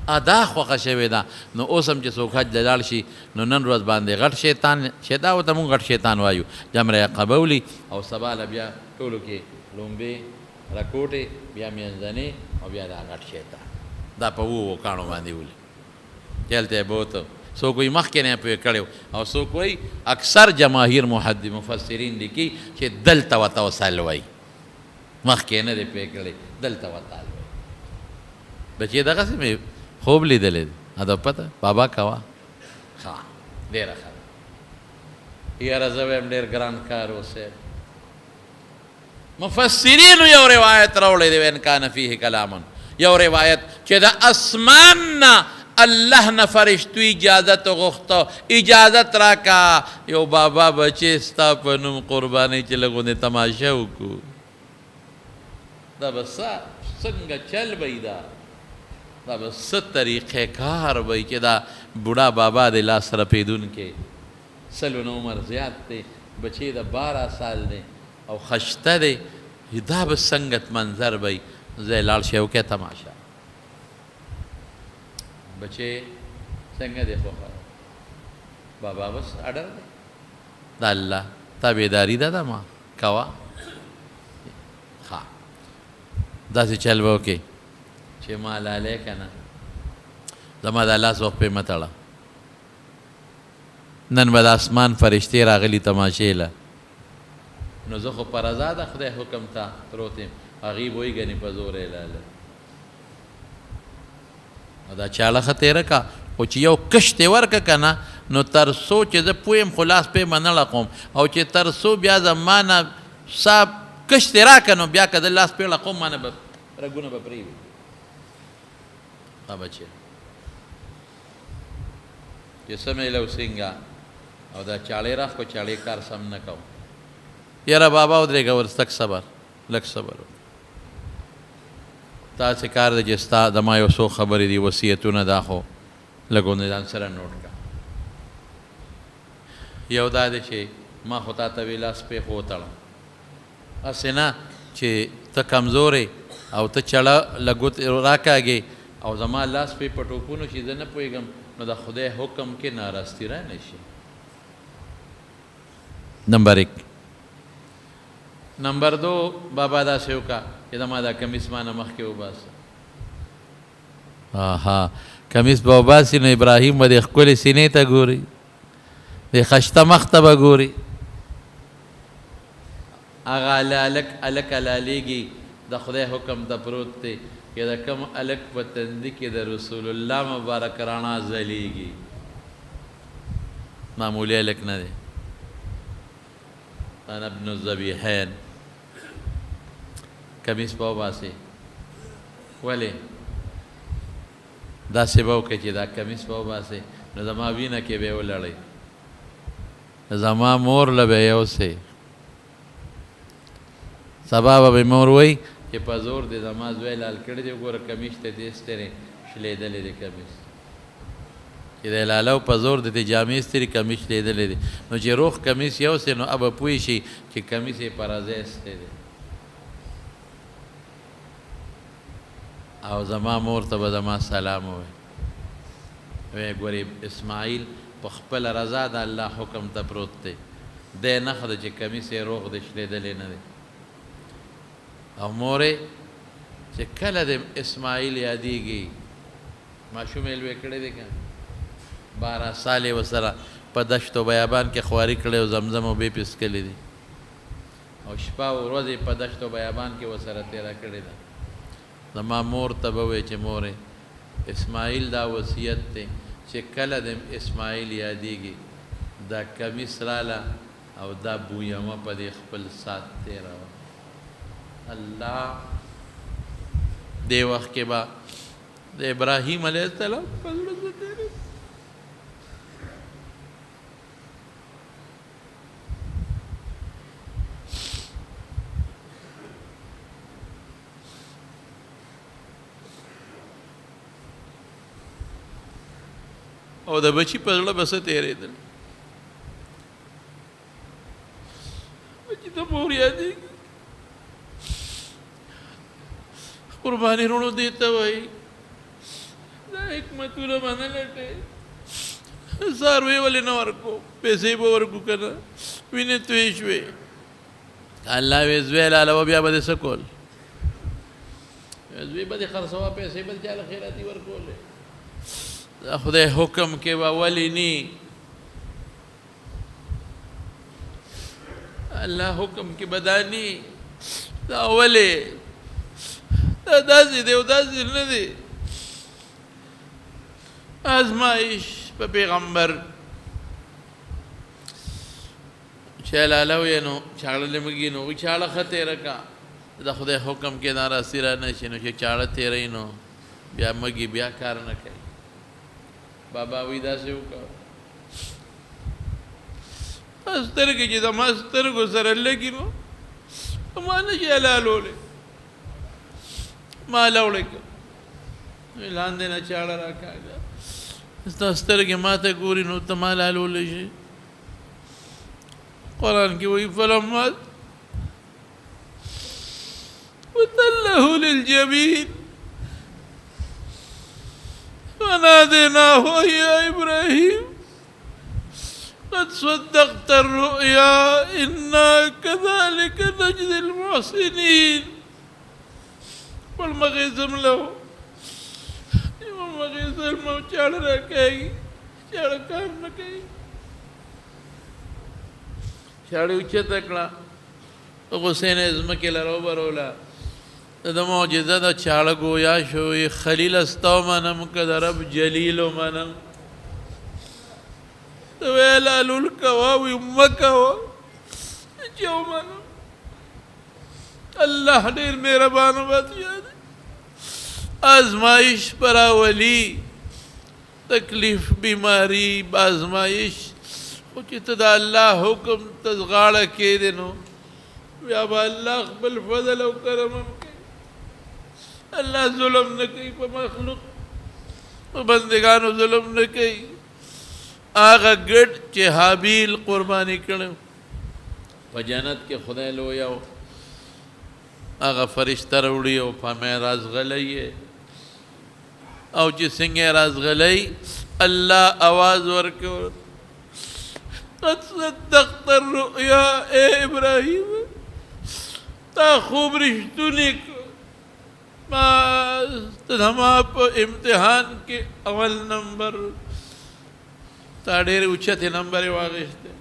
ادا خوښه شوې ده. نو اوس هم چې څوک حج ته لاړ شي نو نن ورځ باندې غټ شیطان ورته مونږ غټ شیطان وایو، جمره عقبه ولي او سبا له بیا ټولو کې لومبې رکوټې بیا منځنۍ او بیا دا غټ شیطان دا په اوو کاڼو باندې ولي چې هلته یې بوته. څوک وایي مخکې نه یې پوی کړی او څوک وایي اکثر جماهیر مفسرین لیکي چې دلته ورته وصل وایي، مخکې نه دی پوی کړی دلته ورته وایي. بچې دغسې مې خوب لیدلی دی ادا پته بابا کوه ښه ډېره ښه ده یاره زه وایم ډېر ګران کار اوسې. مفسرینو یو روایت راوړی دی وین کان فیه کلامن، یو روایت چې د اسمان نه الله نه فرشتو اجازت غوښته، اجازت راکا یو بابا بچې ستا په نوم قربانۍ چې لږ غوندې تماشه وکړو. دا به څنګه چل به دا دا به څه طریقې کار به چې دا بوډا بابا دی لاس رپېدونکی، سلو نه عمر زیات دی، بچې د 12 سال دی او خشته دی، دا به څنګه منظر به ځای لاړ شي وکړې تماشه. بچې څنګه دی خوښه بابا بس اډر دی د الله تابعداري ده ما کوه ښه داسې چل به وکړې چې ما لالی که نه زما د لاس وخت پې مه تړه. نن به د اسمان فرشتې راغلي تماشې له، نو زه خو په رضا د خدای حکم ته پروت یم، هغې به وایي ګنې په زور یې لاله. دا چاړه ښه تېره که خو چې یو کشت یې ورکه که نه نو تر څو چې زه پوه یم خو لاس پې به نه لقوم، او چې تر څو بیا زما نه سا کشت یې راکه نو بیا که زه لاس پې لقوم ما نه به رګونه به پرېوي. ها بچې چې څه میله وسینګه او دا چاړې راخ کو چاړې کار سم نه کوم. یاره بابا ودرېږه ورس لږ صبر لږ صبر تاسې کار دی چې ستا زما یو څو خبرې دي وصیتونه دا خو لږ غوندې ځان سره نوټ کړه. یو دا دی چې ما خو تا ته وی لاس پې خو وتړه، هسې نه چې ته کمزورې او ته چړه لږ راکاږې او زما لاس پې په ټوپونو شي زه نه پوهېږم نو د خدای حکم کې ناراستی را نه شي. نمبر 1. نمبر 2 بابا داسې وکړه چې زما دا کمیس ما نه مخکې وباسه. ها کمیس به وباسي نو ابراهیم به د ښکلې سینې ته ګوري، د خشته مخ ته به ګوري، هغه هلک هلالیږي د خدای حکم ته پروت دی چې د کوم هلک په تندي کې د رسول الله مبارک رڼا ځلیږي، معمولي هلک نه دی. انا ابن الذبیحین کمیس به وباسي ولې داسې به وکړئ چې دا کمیس به وباسئ نو زما وینه کې به یې ولړئ، زما مور له به یوسئ، سبا به به مور وایي چې په زور دی زما زوی لال کړی دی وګوره کمیس ته دې سترې شلېدلی دی کمیس چې دی لاله په زور د دې جامې سترې کمیس شلېدلی دی، نو چې روغ کمیس یوسئ نو اب به پوه شي چې کمیس یې په رضا ستی دی. او زما مور ته به زما سلام ووایي وی ګورې اسماعیل په خپله رضا د الله حکم ته پروت دی، دی نښه ده چې کمیس یې روغ دی شلېدلی نه دی. او مورې چې کله د اسماعیل یادېږي ماشوم یې لوی کړی دی که 12 سال یې ورسره په دشت و بیابان کې خواري کړی او زمزم او بې پې څښلي دي او شپه او ورځ یې په دشت و بیابان کې ورسره تېره کړې ده. زما مور ته به وایي چې مورې اسماعیل دا وصیت دی چې کله د اسماعیل یادېږي دا کمیس راله او دا بویمه په دې خپل سات تېروه. الله دې وخت کې به د ابراهیم علیه السلام په زړه څه تېرېږي. او د بچی په زړه به څه تېرېدل. ته مور یادېږي. قرباني وروڼو دې ته وایي دا حکمتونه به نه لټئ. څاروی ولې نه ورکو؟ پیسې به ورکو که نه؟ وینې تویې شوې. الله وې زوی لاله و بیا به دې څه کول؟ زوی به دې خرڅوه، پیسې به دې چاله خیراتي ورکولې. دا خدای حکم کې به ولې نی؟ الله حکم کې به دا نی. دا ولې؟ دا داسې دی او داسې نه دی. آزمایش په پیغمبر چې لاله وې نو چاړه دې مږي نو وایي چاړه ښه تېره کا. د خدای حکم کې دا راسي را نه شي نو چې چاړه تېروي نو بیا مږي بیا کار نه کوي. بابا وایي داسې وکړه. سترګې چې زما سترګو سره لګي نو ما نه شي حلالولی. ما لوړې کړه لاندې نه چاړه راکاږه. ستا سترګې ما ته ګوري نو ته ما حلالولی شي. قرآن کې وایي فلما وتله للجبين وناديناه يا إبراهيم قد صدقت الرؤيا إنا كذلك نجزي المحسنين. والمغيثم له والمغيثم مو چاړه راکاږي، چاړه کار نه کوي. چاړه اوچته کړه، غسین یې ځمکې له راوبروله. د معجزه د چاړه ګویا شو. خلیل ستا ومنم که د رب جلیل ومنم. ته وایې حلالول کوه، وایي مه کوه چې ومنم. الله ډېر مهربانه بادشاه دی. آزمایش به راولي، تکلیف بیماري بازمایش، خو چې ته د الله حکم ته غاړه کښېږدې نو بیا به الله خپل فضل او کرم هم کوي. الله ظلم نه کوي په مخلوق، په بندګانو ظلم نه کوي. هغه ګډ چې حابیل قرباني کړی په جنت کې خدای لوی او هغه فرشته راوړي او پامې رازغلی یې او چې څنګه رازغلی الله آواز ورکړ قد صدقت الرؤيا اے ابراهیم تا خوب رښتونی ما زما په امتحان کې اول نمبر تا ډېر اوچتې نمبر یې واخیستی.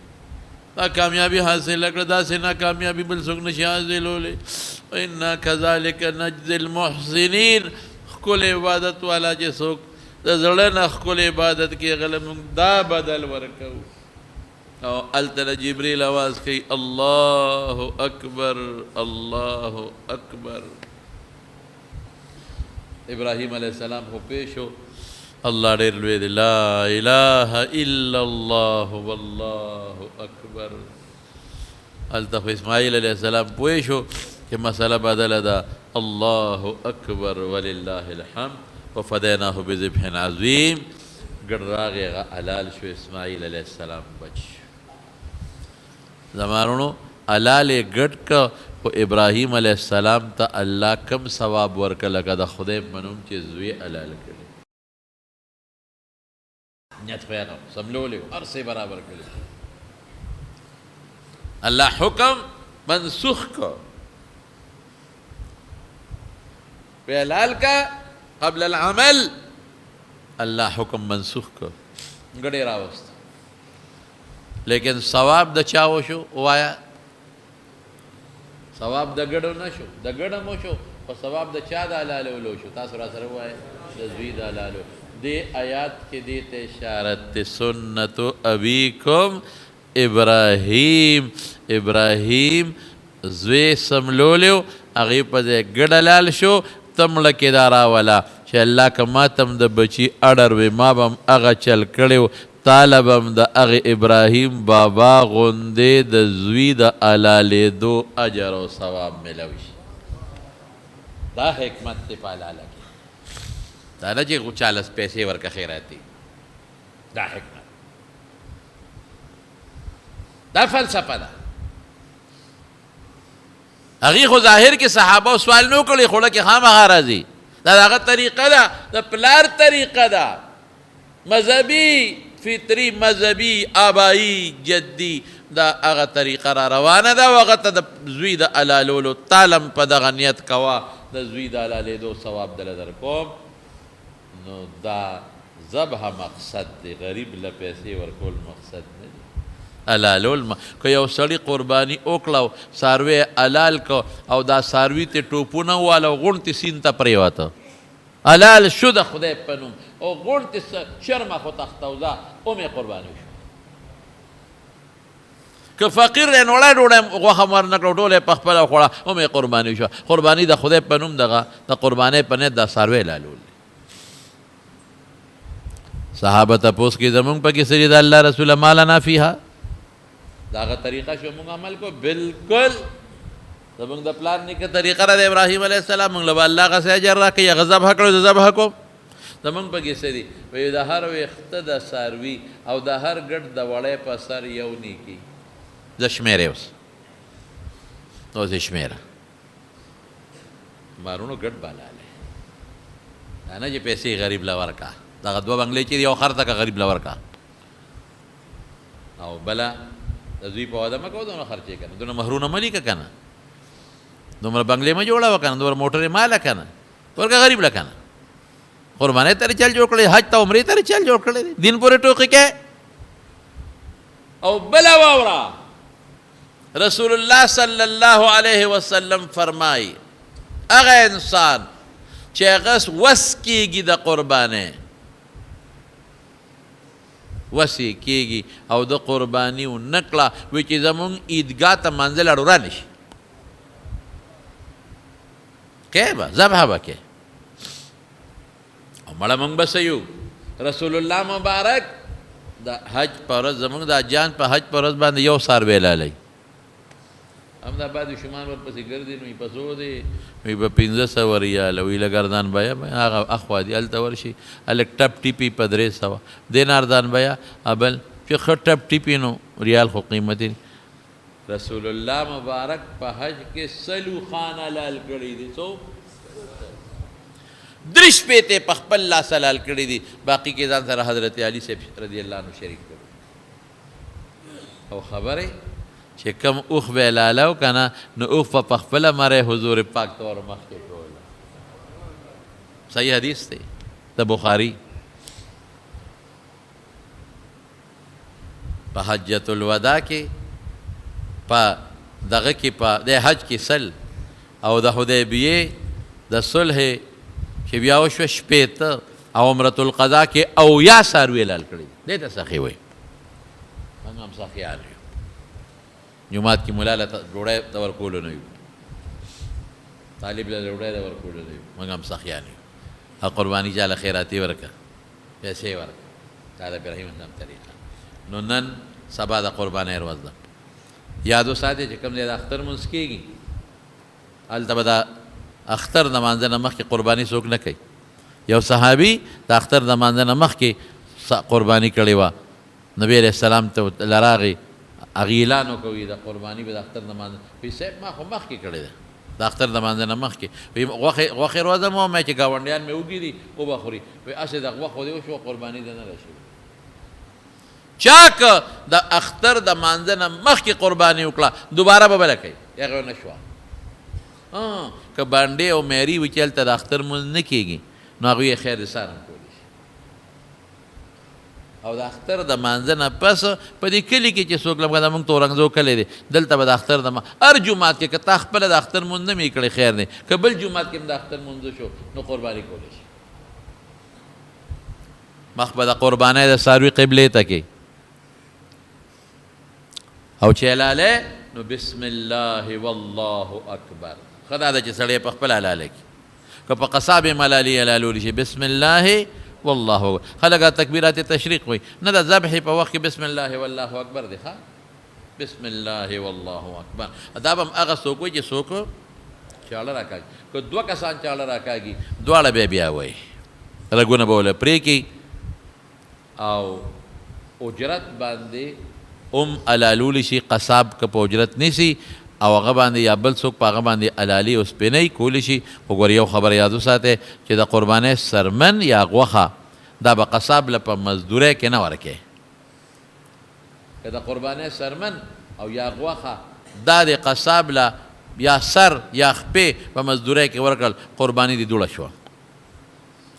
تا کامیابي حاصله کړه، داسې ناکامیابي بل څوک نشي حاصلولی. انا کذلک نجزي المحسنین. ښکلی عبادت والا چې څوک د زړه نه ښکلی عبادت کوي هغه له موږ دا بدل ورکوو. او هلته نه جبریل آواز کوي الله اکبر الله اکبر. ابراهیم علیه السلام خو پوه شو الله ډېر لوی دی. لا اله الا الله والله اکبر. هلته خو اسماعیل علیه السلام پوه شو چې مسله بدله ده. الله اکبر ولله الحمد وفدیناه بذبح عظیم. ګډ راغی هغه حلال شو. اسماعیل علیه السلام بچ شو. زما وروڼو حلال یې ګډ که خو ابراهیم علیه السلام ته الله کم ثواب ورکړه لکه د خدای منوم چې زوی حلال کړي. نیت خو یې نه سملولی و، هر څه یې برابر کړي. الله حکم منسوخ کو پہ حلال کا قبل العمل. الله حکم منسوخ کو ګډې راوست. لیکن ثواب د چا وشو وایا؟ ثواب د ګډو نه شو، د ګډه مو شو، خو ثواب د چا د حلالولو شو؟ تاسو را سره ووایه د زوی د حلالو. دې آیات کې دې ته اشاره ده سنت ابیکم ابراهیم. ابراهیم زوی سملولیو هغې په ځای ګډ حلال شو. ته مړه کې دا راوله چې الله که ما ته هم د بچي اډر وې ما به هم هغه چل کړی و. تاله به هم د هغې ابراهیم بابا غوندې د زوی د حلالېدو اجر او ثواب میلوي شي. دا حکمت دی په حلاله کې. دا نه چې چاله پیسې ورکه خیراتي. دا حکمت، دا فلسفه ده. هغې خو ظاهر کې صحابه سوال نه وکړی خوله کې خامخا راځي دا د هغه طریقه ده د پلار طریقه ده مذهبي فطري مذهبي آبایی جدي دا هغه طریقه را روانه ده او هغه ته د زوی د حلالولو تالم په دغه نیت کوه د زوی د حلالېدو ثواب دله در کوم نو دا ذبح مقصد دی غریب له پیسې ورکول مقصد نه دی حلالول که یو سړي قرباني وکړه څاروی حلال کو او دا څاروي ته ټوپونه واله غونډې سیند ته پرېوته حلال شو د خدای په نوم او غونډې شرمه خو تختوزه اومې قرباني شو که فقیر دی نو وړه ډوډۍ غوښه مر نه کړه ټوله یې په خپله وخوړه اومې قرباني شوه قرباني د خدای په نوم دغه د قربانۍ په نیت دا څاروی حلالول صحابه تپوس کې زمونږ پکې څه دي د الله رسوله ما لنا فیها د هغه طریقه شو مونږ عمل کو بلکل زمونږ د پلار نیکه طریقه ده د ابراهیم علیه السلام مونږ له به الله هغسې اجر راکوي هغه ذبح کړو زه ذبح کوم زمونږ پکې څه دي وایي د هر ویښته د څاروي او د هر ګډ د وړی په سر یو نیکي زه شمېرې اوس یې شمېره مارونو ګډ بالالی دا نه چې پیسې غریب له ورکه دغه دوه بنګلې چې دي یو خر ته که غریب له ورکه او بله د زوی په واده مه کوه دومره خرچې که نه دومره مهرونه مه لیکه که نه دومره بنګلې مه جوړوه که نه دومره موټرې ماله که نه ورکه غریب له که نه قربانۍ ته چل جوړ کړی حج ته عمرې ته چل جوړ کړی دی دین پورې ټوقې کې او بله واوره رسول الله صلی الله علیه وسلم فرمایي هغه انسان چې هغه وس کېږي د قربانۍ وسې کېږي او د قرباني ونه کړه وایي چې زمونږ عیدګاه ته منزل اړوره نه شي کې به ذبحه به کې او مړه مونږ به څه یو رسول الله مبارک د حج په ورځ زمونږ د حجیان په حج په ورځ باندې یو څاروی لالی احمدآباد شمال ورپسې ګرځي نو په څو دی وایي به 1500 ریاله وایي له ګردان بیه هغه اخوا دي هلته ورشي هلک ټپ ټیپي په 300 دې ناردان بیه بل چې ښه ټپ ټیپي نو ریال خو قیمت رسول الله مبارک په حج کې سلو خان حلال کړي دي څو درش پیته په خپل لاس حلال کړي دي باقي کې ځان سره حضرت علي صاحب رضی الله عنه شریک کړو او خبره چې کم اوخ به حلالو که نه نو اوخ په خپله مرې حضور پاک ته ور مخکې کوله صحیح حدیث دی د بخاري په حجة الوداع کې په دغه کې په د حج کې سل او د حدیبیې د صلح چې بیا وشوه شپېته او عمرة القضا کې اویا څاروي حلال کړي دې ته سخي وایي موږ هم سخیان یو جومات کې ملا له ډوډۍ د ورکولو نه یو طالب له ډوډۍ د ورکولو نه یو موږ هم سخیان یو قرباني چاله خیراتي ورکړه پیسې ورکړه دا د ابراهیم اسلام طریقه نو نن سبا د قربانۍ ورځ ده یاد وساتئ چې کوم ځای د اختر لمونځ کېږي هلته به د اختر د لمانځه نه مخکې قرباني څوک نه کوي یو صحابي د اختر د لمانځه نه مخکې قرباني کړې وه نبي علیه السلام ته راغی هغې اعلان وکوي د قرباني به د اختر د لمانځه وایي صاحب ما خو مخکې کړې ده د اختر د لمانځه نه مخکې وایي غوښې روزه مه ومه چې ګاونډیان مې وګوري وبه خوري وایي هسې د غوښو دې وشوه قرباني ده نه راشي چا که د اختر د لمانځه نه مخکې قرباني وکړه دوباره به بله کوي هغه نه شوه که بانډې او میري وي چې هلته د اختر لمونځ نه کېږي نو هغوی یې خیر د سار هم کولی شي او د اختر د لمانځه نه پس په دې کلي کې چې څوک لمګه زموږ تورنګزو کلی دی دلته به د اختر د هر جومات کې که تا خپله د اختر لمونځ نه مې کړی خیر دی که بل جومات کې هم د اختر لمونځ شو نو قرباني کولی شي مخ به د قربانۍ د څاروي قبلې ته کې او چې حلالی نو بسم الله والله اکبر ښه دا ده چې سړی په خپل حلالی کړي که په قصاب یې حلالي حلالولی شي بسم الله والله اکبر خلک تکبیرات تشریق وایي نه د ذبحې په وخت کې بسم الله والله اکبر دی ښه بسم الله والله اکبر دا به هم هغه څوک وایي چې څوک چاړه راکاږي که دوه کسان چاړه راکاږي دواړه بیا وایي رګونه به وله پرېږي او اجرت باندې حلالولی شي قصاب که په اجرت نیسي او هغه باندې یا بل څوک په هغه باندې علالي او سپینۍ کولی شي. خو ګور یو خبره یاد وساتئ چې د قربانۍ سرمن یا غوښه دا به قصاب له په مزدورۍ کې نه ورکې. که د قربانۍ سرمن او یا غوښه دا د قصاب له یا سر یا خپې په مزدورۍ کې ورکړل قرباني دې دوړه شوه.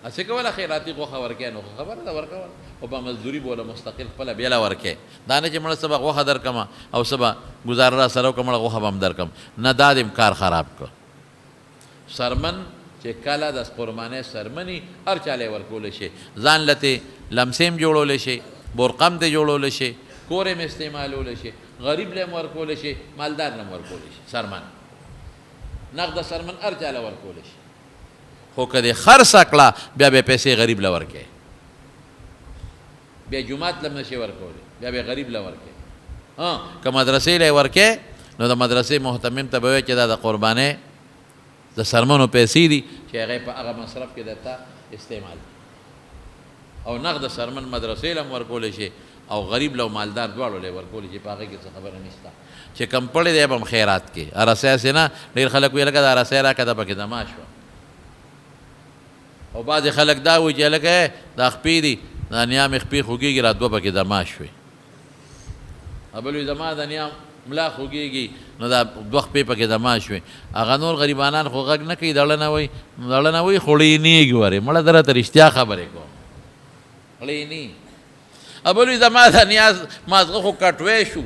هسې کوله خیراتي غوښه ورکې نو خبره ده ورکول، خو په مزدوري به وله مستقل خپله بېله ورکې. دا نه چې مړه څه به غوښه در کړمه او څه به ګزاره را سره وکړم مړه غوښه به هم در کړم، نه دا دې کار خراب کړ. سرمن چې کله د قربانۍ سرمني هر چاله ورکولی شي، ځان لته لمسیم جوړولی شي، برقم ته جوړولی شي، کور هم استعمالولی شي، غریب له هم ورکولی شي، مالدار له هم ورکولی شي. سرمن نقد سرمن هر چاله ورکولی شي، خو که دې خرڅه کړه بیا به پیسې غریب له ورکې، بیا جومات له هم نشي ورکولی، بیا به غریب له ورکې. که مدرسې له ورکې نو د مدرسې محتمم ته به وایي چې دا د قربانۍ د سرمنو پیسې دي چې هغې په هغه مصرف کې درته استعمال. او نقد سرمن مدرسې له هم ورکولی شي او غریب له مالدار دواړو له ورکولی شي، په هغې کې څه خبره نشته. چې کم پړی دی به هم خیرات کې ارسۍ هسې نه. ډېر خلک وایي لکه دا ارسۍ راکړه دا پکې دما شوه، او بعضې خلک دا وایي چې هلکه دا خپې دي دا نیا مې خپې خوږېږي را دوه پکې دما شوې. بل وایي زما د نیا ملا خوږېږي نو دا دوه خپې پکې دما شوې. هغه نور غریبانان خو غږ نه کوي، دړه نه وایي خو ړینېږي ورې مړه ده راته رښتیا خبرې کوم ړینې. بل وایي زما د نیا مازغه خو کټوی شو،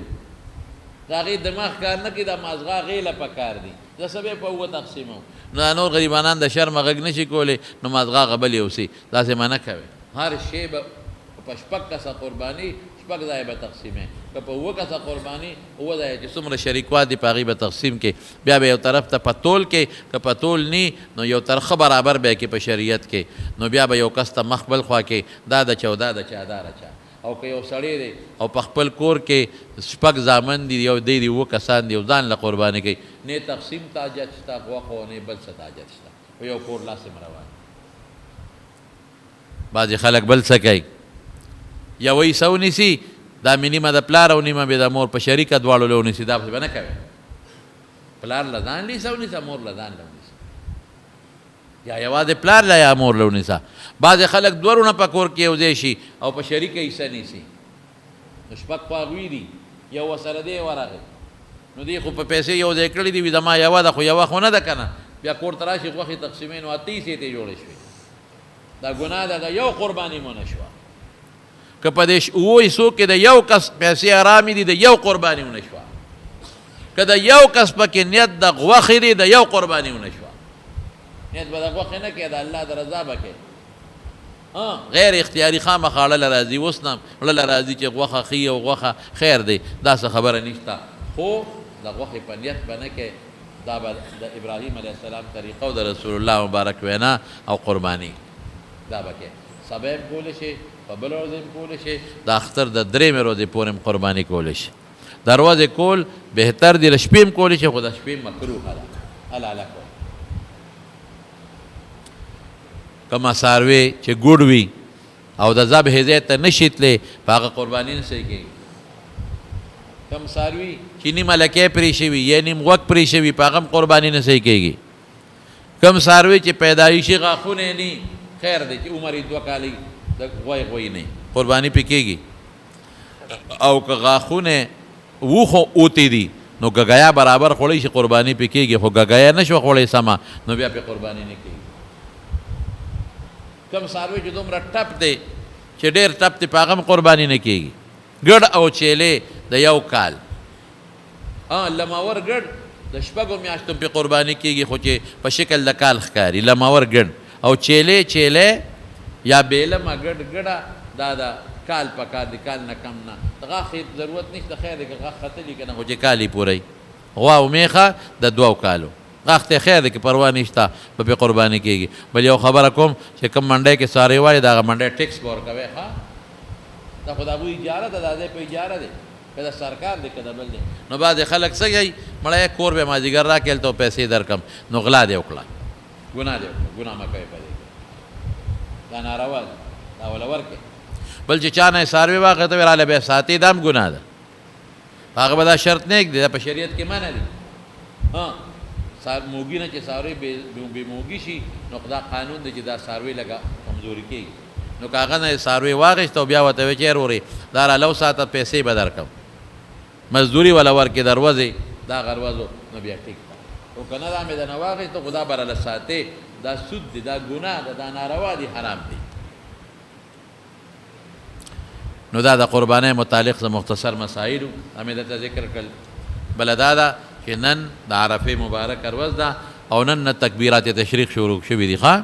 د هغې دماغ کار نه کوي، دا مازغه هغې له پکار دي، زه څه به په اووه تقسیموم. نو دا نور غریبانان د شرمه غږ نه شي کولی نو مازغه هغه بل یوسي. داسې منع کوئ. هر شی به په شپږ کسه قرباني شپږ ځایه به تقسیمې، که په اووه کسه قرباني اووه ځایه چې څومره شریکوات دي په هغې به تقسیم کې. بیا به یو طرف ته په تول کې، که په تول نی نو یو طرف ښه برابر به یې کې په شریعت کې. نو بیا به یو کس ته مخ بل خوا کې دا د چا او دا د چا دا د چا. او که یو سړی دی او په خپل کور کې شپږ زامن دي، یو دی اووه کسان دي او ځان له قرباني کوي، نه تقسیم ته حاجت شته غوښه او نه بل څه ته حاجت شته، په یو کور لاسې روان. بعضې خلک بل څه کوي، یوه حصه ونیسي دا مې نیمه د پلار او نیمه به د مور په شریکه دواړو له ونیسي. دا به نه کوي، پلار له ځان لیسه ونیسه، مور له ځان له ونیسه، یا یوازې پلار له یا مور له ونیسه. بعضې خلک دوه رونه په کور کې یو ځای شي او په شریکه حصه نیسي. نو شپږ په هغوی دي، یو ورسره دی ورغی نو دی خو په پیسې یو ځای کړي دي، وي زما یوه ده خو یوه خو نه ده که نه. بیا کور ته راشي غوښې تقسیمې نو اته حصې ته جوړې شوې. دا ګناه ده، د یو قرباني مو نه شوه. که په دې اووه حصو کې د یو کس پیسې ارامې دي د یو قرباني ونه شوه، که د یو کس پکې نیت د غوښې دی د یو قرباني ونه شوه. نیت به د غوښې نه کوې، د الله د رضا به کوې. غیر اختیاري خامخا اړه له راځي، اوس نه اړه له راځي چې غوښه ښي او غوښه خیر دی، دا څه خبره نشته. خو د غوښې په نیت به نه کوې، دا به د ابراهیم علیه السلام طریقه او د رسول الله مبارک وینا او قرباني دا به کوې. سبا هم کولی شي، په بله ورځ هم کولی شي، د اختر د درېیمې ورځې پورې هم قرباني کولی شي. د ورځې کول بهتر دی، له شپې هم کولی شي، خو د شپې مکروهه ده هلاله کول. کومه څاروی چې ګوډ وي او د ذبحې ځای ته نه شي تللی په هغه قرباني نه صحیح کېږي. کوم څاروي چې نیمه لکۍ پرې شوي یا نیم غوږ پرې شوي په هغه هم قرباني نه صحیح کېږي. کوم څاروي چې پیدایشي غاښونه یې نه خیر دی، چې عمر یې 2 کاله د غوی نه قرباني پې کېږي. او که غاښونه وخو اوتې دي نو ګګیا برابر خوړی شي قرباني پې کېږي، خو ګګیا نه شوه خوړی سمه نو بیا پې قرباني نه کېږي. کم څاروی چې دومره ټپ دی چې ډېر ټپ دی په هغه هم قرباني نه کېږي. ګډ او چیلې د یو کال، لماور ګډ د شپږو میاشتو پې قرباني کېږي، خو چې په شکل د کال ښکاري. لماور ګډ او چیلې یا بیلمه ګډه دا د کال په کار دی، کال نه کم نه. د غاښې ضرورت نشته، خیر دی که غاښ ختلي که نه، خو چې کال یې پوری. غوا او میخه د 2 کالو غاښ ته خیر دی که پروا نشته به پې قرباني کېږي. بل یو خبره کوم چې کوم منډی کې څاری وایي د هغه منډی ټیکس به ورکوئ. ښه دا خو د هغوی اجاره ده، دا ځای په اجاره دی، که د سرکار دی که د بل دی. نو بعضې خلک څه کوي، مړی کور به مازدیګر راکړې هلته پیسې درکړم، نو غلا دې وکړه، ګناه دې وکړه، ګناه مه کوئ په دې کې، دا ناروا ده، دا وله ورکړې. بل چې چا نه یې څاروي واخلې ته ویې راله بیا ساتې، دا هم ګناه ده. هغه به دا شرط نه ږدي، دا په شریعت کې منع دي. موږي نه چې څاروي بې موږي شي نو دا قانون دی چې دا څاروي لږه کمزوري کېږي نو که هغه نه څاروي واخېست او بیا ورته وایي چې ورورې دا راله وساته پیسې به درکړم مزدوري ولا ورکې دروازې دا غروازو نو بیا ټیک او که نه دا مې د نه واخېسته خو دا به راله ساتې دا سود دی دا ګناه ده دا ناروا دي حرام دی نو دا د قربانۍ متعلق څه مختصر مسایلو همې درته ذکر کړل بله دا ده چې نن د عرفې مبارکه ورځ ده او نن نه تکبیرات تشریق شروع شوي دي ښه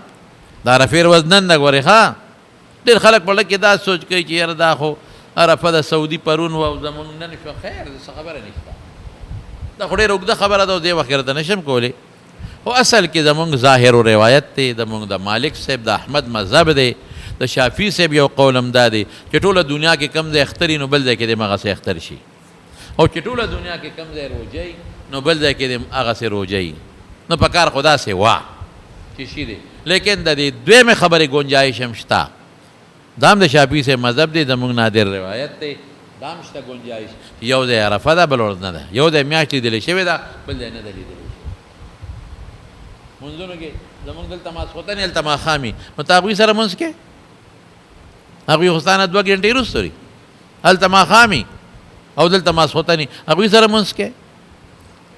د عرفې ورځ نن ده ګورې ښه ډېر خلک په لږ کې دا سوچ کوي چې یاره دا خو عرفه د سعودي پرون و او زمونږ نن شوه خیر څه خبره نشته دا خو ډېره اوږده خبره ده او دې وخت کې راته نشم کولی خو اصل کې زمونږ ظاهر و روایت دی زمونږ د مالک صاحب د احمد مذهب دی د شافعي صاحب یو قول هم دا دی چې ټوله دنیا کې کم ځای اختر نو بل ځای کې د هغسې اختر شي او چې ټوله دنیا کې کم ځای روژه نو بل ځای کې د هغسې روژه نو په کار خو داسې وا چې شي دی لیکن د دې دویمې خبرې ګنجایش هم شته دا هم د شافعي صاحب مذهب دی زمونږ نادر روایت دی دا هم شته ګنجایش یو ځای عرفه ده بل ورځ نه ده یو ځای میاشت لیدلې شوې ده بل ځای نه ده لیدلې منځونو کې زمونږ دلته ماسخوتن هلته ماښامي نو ته هغوی سره منځ کې هغوی خو ستا نه 2 ګنټې وروسته وي هلته ماښامي او دلته ماسخوتني هغوی سره منځ کې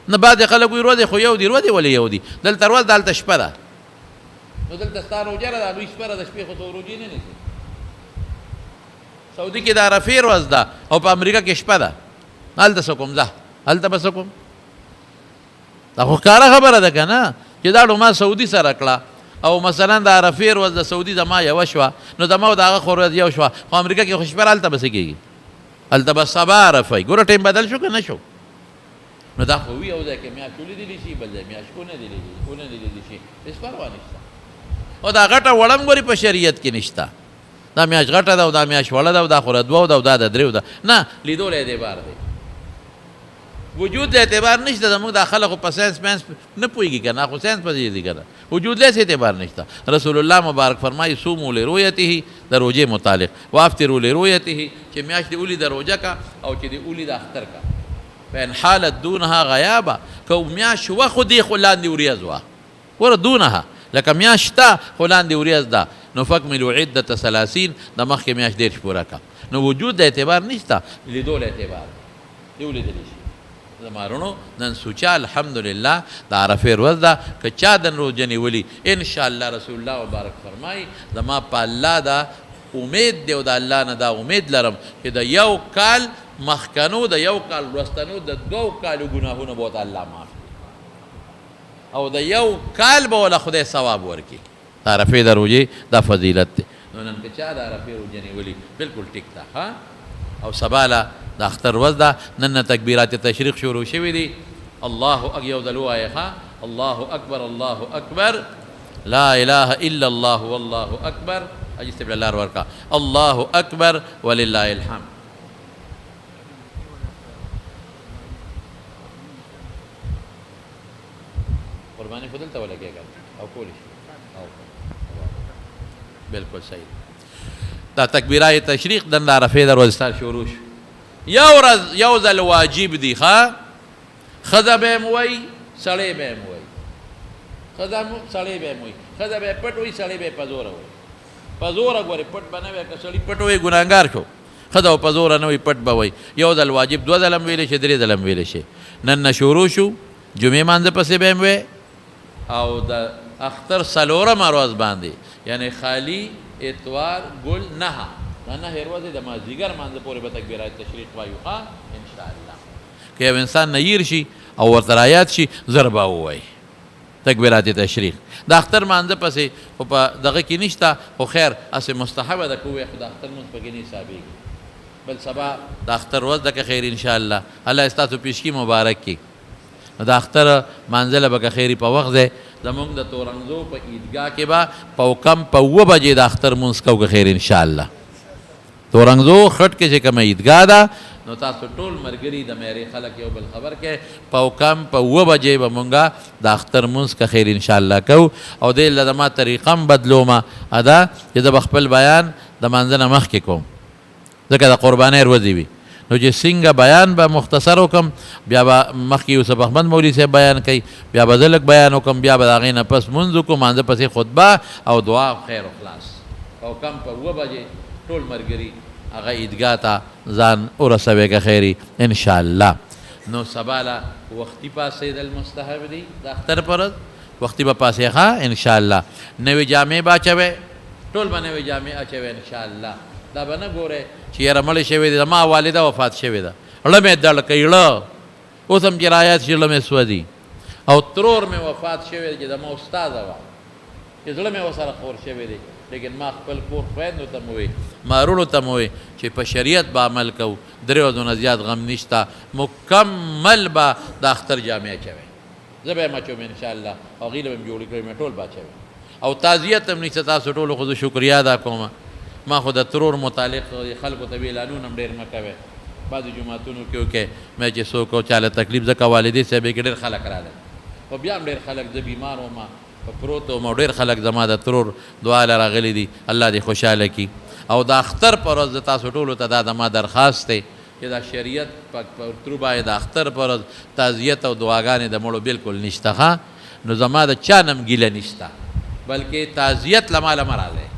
نه بعضې خلک وایي ورځې خو یو دي ورځې ولې یو دي دلته ورځ ده هلته شپه ده نو دلته ستا روژه ده هغوی شپه ده د شپې خو ته روژې نه نیسي سعودي کې د عرفې ورځ ده او په امریکا کې شپه ده هلته څه کوم ځه هلته به څه کوم دا خو ښکاره خبره ده که نه چې دا ډو ما سعودي سره کړه او مثلا د عرفې ورځ د سعودي زما یوه شوه نو زما او د هغه خو ورځ یو شوه خو امریکا کې خو شپه هلته به څه کېږي هلته به سبا عرفه ګوره ټایم بدل شو که نه شو نو دا خو وي یو ځای کې میاشت ولیدلی شي بل ځای میاشت ونه لیدلی شي هېڅ پروا نشته او دا غټه وړه هم ګورې په شریعت کې نشته دا میاشت غټه ده او دا میاشت وړه ده او دا خو د 2 ده او دا د 3 ده نه لیدو له اعتبار دی وجود له اعتبار نشته زموږ دا خلکو په ساینس مینس نه پوهېږي که نه خو ساینس پسې دي که نه وجود له اعتبار نشته رسول الله مبارک فرمایي صوموا لرؤیته د روژې متعلق وافطروا لرؤیته چې میاشت دې ولید روژه کا او چې دې ولید اختر کا فإن حالت دونها غیابه که میاشت وه خو دې خو لاندې وریځ وه ګوره دونها لکه میاشت شته خو لاندې وریځ ده نو فکملوا عدة 30 د مخکې میاشت 30 پوره کا نو وجود د اعتبار نشته لیدو له اعتبار دې ولیدلی شي زما رونو نن سوچا الحمدلله د عرفې ورځ ده که چا د روژه نیولي انشاءالله رسول الله مبارک فرمایي زما په الله دا امید دی او د الله نه دا امید لرم چې د یو کال مخکنو د یو کال وروستنو د 2 کالو ګناهونه به ورته الله معاف کړي او د یو کال به وله خدای ثواب ورکړي د عرفې د روژې دا فضیلت دی نو نن که چا د عرفې روژه نیولي بلکل ټیک ده ها او سباله د اختر ورځ ده نن نه تکبیرات تشریق شروع شوي دي الله یو ځل ووایه ښه الله اکبر الله اکبر لا اله الا الله والله اکبر حاجي صاحب له لار ورکړه الله اکبر ولله الحمد قرباني خو دلته ولګېږه او کولی شي بلکل صحیح دا تکبیرات تشریق نن د عرفې د ورځې ستا شروع شو یو ځل واجب دي ښه ښځه به هم وایي سړی به هم وایي سړی به هم وایي ښځه به یې پټ وایي سړی به یې په زوره وایي په زوره ګورې پټ به نه وایي که سړي پټ وایي ګناهګار شو ښځه به په زوره نه وایي پټ به وایي یو ځل واجب 2 ځله هم ویلی شي 3 ځله هم ویلی شي نن نه شروع شو جمعې مانځه پسې به هم وایي او د اختر 4مه ورځ باندې یعنی خالی اتوار ګل نهه نه هر ورځې د مازدیګر مانځه پورې به تکبیرات تشریق وایو ښه انشاءالله که یو انسان نیر شي او ورته رایاد شي زر به ووایي تکبیرات تشریق د اختر مانځه پسې خو په دغه کې نشته خو خیر هسې مستحبه ده که ووایي خو د اختر لمونځ پکې نه حسابېږي بل سبا د اختر ورځ ده که خیر انشاءالله الله ستاسو پیشکي مبارک کړي نو د اختر مانځله به که خیري په وخت دی زمونږ د تورنګزو په عیدګاه کې به په 9 بجې د اختر مونځ کوو که خیر انشاءالله تورنګزو خټ کې چې کومه عیدګاه ده نو تاسو ټول ملګري د میرې خلک یو بل خبر کې په 9 بجې به مونږه د اختر مونځ که خیر انشاءالله کوو او دې له زما طریقه هم بدلومه ادا چې زه به خپل بیان د مانځه نه مخکې کوم ځکه د قربانۍ ورځې وي نو چې څنګه بیان به مختصر وکم بیا به مخکې یوسف احمد مولوي صاحب بیان کوي بیا به زه لږ بیان وکم بیا به د هغې نه پس مونځ وکړو مانځه پسې خطبه او دعا خیر و خلاص او کم په 2 بجې ټول ملګري هغه عیدګاه ته ځان ورسوي که خیري انشاءالله. نو سبا له وختي پاڅېدل مستحب دي د اختر پر ورځ وختي به پاسې ښه انشاءالله. نوې جامې به اچوئ ټول به نوې جامې اچوئ انشاءالله. دا به نه ګورئ چې یاره مړې شوې دي زما والده وفات شوې ده ړه مې دړ کوي ړه اوس هم چې رایاد شي ړه مې سوځي او ترور مې وفات شوې ده چې زما استاده وه چې زړه مې ورسره خور شوی دی لیکن ما خپل کور خویندو ته مې وویل ما وروڼو ته مې وویل چې په شریعت به عمل کوو 3 ورځو نه زیات غم نشته مکمل به د اختر جامې اچوئ زه به یې م اچوم انشاءالله او هغې له به مې جوړې کړې مې ټول به اچوئ او تعزیت هم نشته تاسو ټولو خو زه شکریا ادا کوم ما خو د ترور متعلق خلکو ته اعلانونه هم ډېر مه کوئ بعضې جوماتونو کې وکړئ مې چې څوک او چاله تکلیف ځکه والدې صاحبې کې ډېر خلک راغلل خو بیا هم ډېر خلک زه بیمار وم په پروت وم او ډېر خلک زما د ترور دعا له راغلي دي الله دې خوشحاله کړي او د اختر په ورځ د تاسو ټولو ته دا زما درخواست دی چې دا شریعت په ترو باندې د اختر په ورځ تعزیت او دعاګانې د مړو بلکل نشته ښه نو زما د چا نه هم ګیله نشته بلکې تعزیت له ماله مه راځئ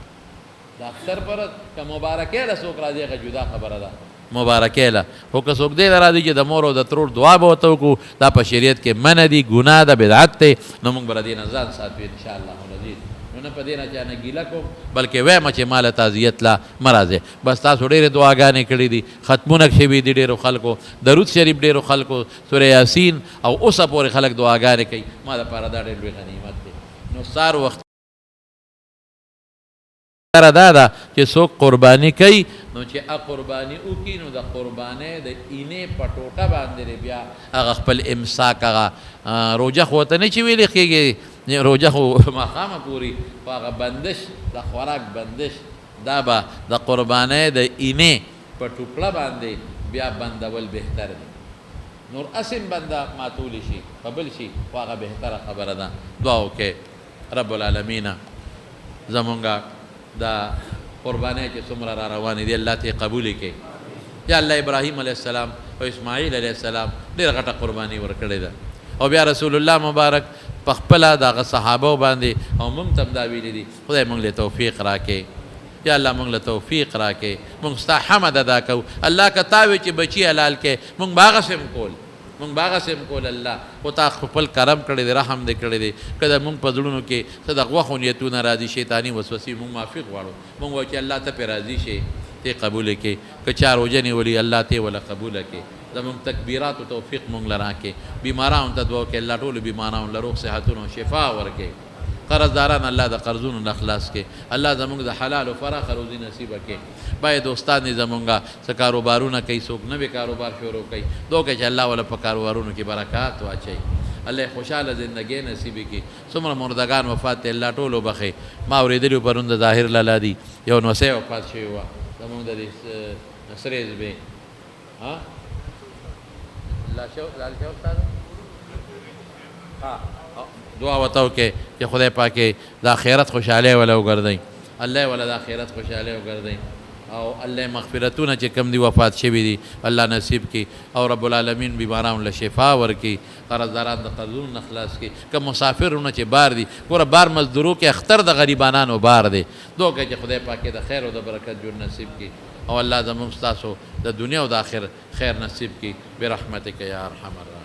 د اختر په ورځ که مبارکۍ له څوک راځي هغه جدا خبره ده مبارکۍ له خو که څوک دې له راځي چې د مور او د ترور دعا به ورته وکړو دا په شریعت کې منع دي ګناه ده بدعت دی نو موږ به له دې نه ځان ساتو انشاءالله العزیز نو نه په دې نه چا نه ګیله کوم بلکې وایم چې ما له تعزیت له مه راځئ بس تاسو ډېرې دعاګانې کړي دي ختمونه شوي دي ډېرو خلکو درود شریف ډېرو خلکو سوره یاسین او اوسه پورې خلک دعاګانې کوي ما دپاره دا ډېر لوی غنیمت دی نو سار وخت دا ده چې څوک قرباني کوي نو چې قرباني وکړي نو د قربانۍ د اینې په ټوټه باندې بیا هغه خپل امساک هغه روژه خو ورته نه چې ویلې کېږي روژه خو ماښامه پورې خو هغه بندش د خوراک بندش دا به د قربانۍ د اینې په ټوکړه باندې بیا بندول بهتر دی نور اسم بنده ماتولی شي په بل شي خو هغه بهتره خبره ده دعا وکړئ رب العالمین زمونږ دا قربانۍ چې څومره را روانې دي الله ته قبول کړي یا الله ابراهیم علیه السلام او اسماعیل علیه السلام ډېره غټه قرباني ورکړې ده او بیا رسول الله مبارک په خپله د هغه صحابو باندې او موږ ته هم دا ویلي دي خدای موږ له توفیق راکړي یا الله موږ له توفیق راکړي موږ ستا حمد ادا کوو الله که تا وی چې بچي حلال کړي موږ به هغسې هم کول موږ به هغسې هم کول الله خو تا خپل کرم کړی دی رحم دې کړی دی که د موږ په زړونو کې څه د غوښو نیتونه راځي شیطاني وسوسې موږ معافي غواړو موږ وایو چې الله ته پرې راضي شي ته قبول کړي که چا روژه نیولي الله ته وله قبوله کړي زموږ تکبیراتو توفیق موږ له راکړي بیمارانو ته دعا وکړي الله ټولو بیمارانو له روغ صحتونو شفا ورکړي قرضداران الله د قرضونو نه خلاص کړي الله زموږ د حلال او فراخ روزي نصیبه کړي باید دوستان دې زموږه څه کاروبارونه کوي څوک نوی کاروبار شروع کوي دعا کوي چې الله وله په کاروبارونو کې برکات واچوي الله خوشحاله زندګۍ نصیب کړي څومره مردگان وفات دی الله ټولو بخښي ما اورېدلي پرون د ظاهر لالا دي یو نوسی وفات شوی وه زموږ د دې نصرې زبې لالشاه استاد دعا ورته وکړئ چې خدای پاک د آخرت خوشحالۍ وله وګرځوي الله وله د آخرت خوشحالۍ وګرځوي او الله مغفرتونه چې کم دي وفات شوي دي الله نصیب کړي او رب العالمین بیمارانو له شفا ورکړي قرضداران د قرضونو نه خلاص کړي که مسافرونه چې بار دي ګوره بار مزدورو کې اختر د غریبانانو بار دی دعا کوي چې خدای پاک د خیر او د برکت جوړ نصیب کړي او الله زموږ ستاسو د دنیا او د آخر خیر نصیب کړي برحمتک یا ارحم الراحمین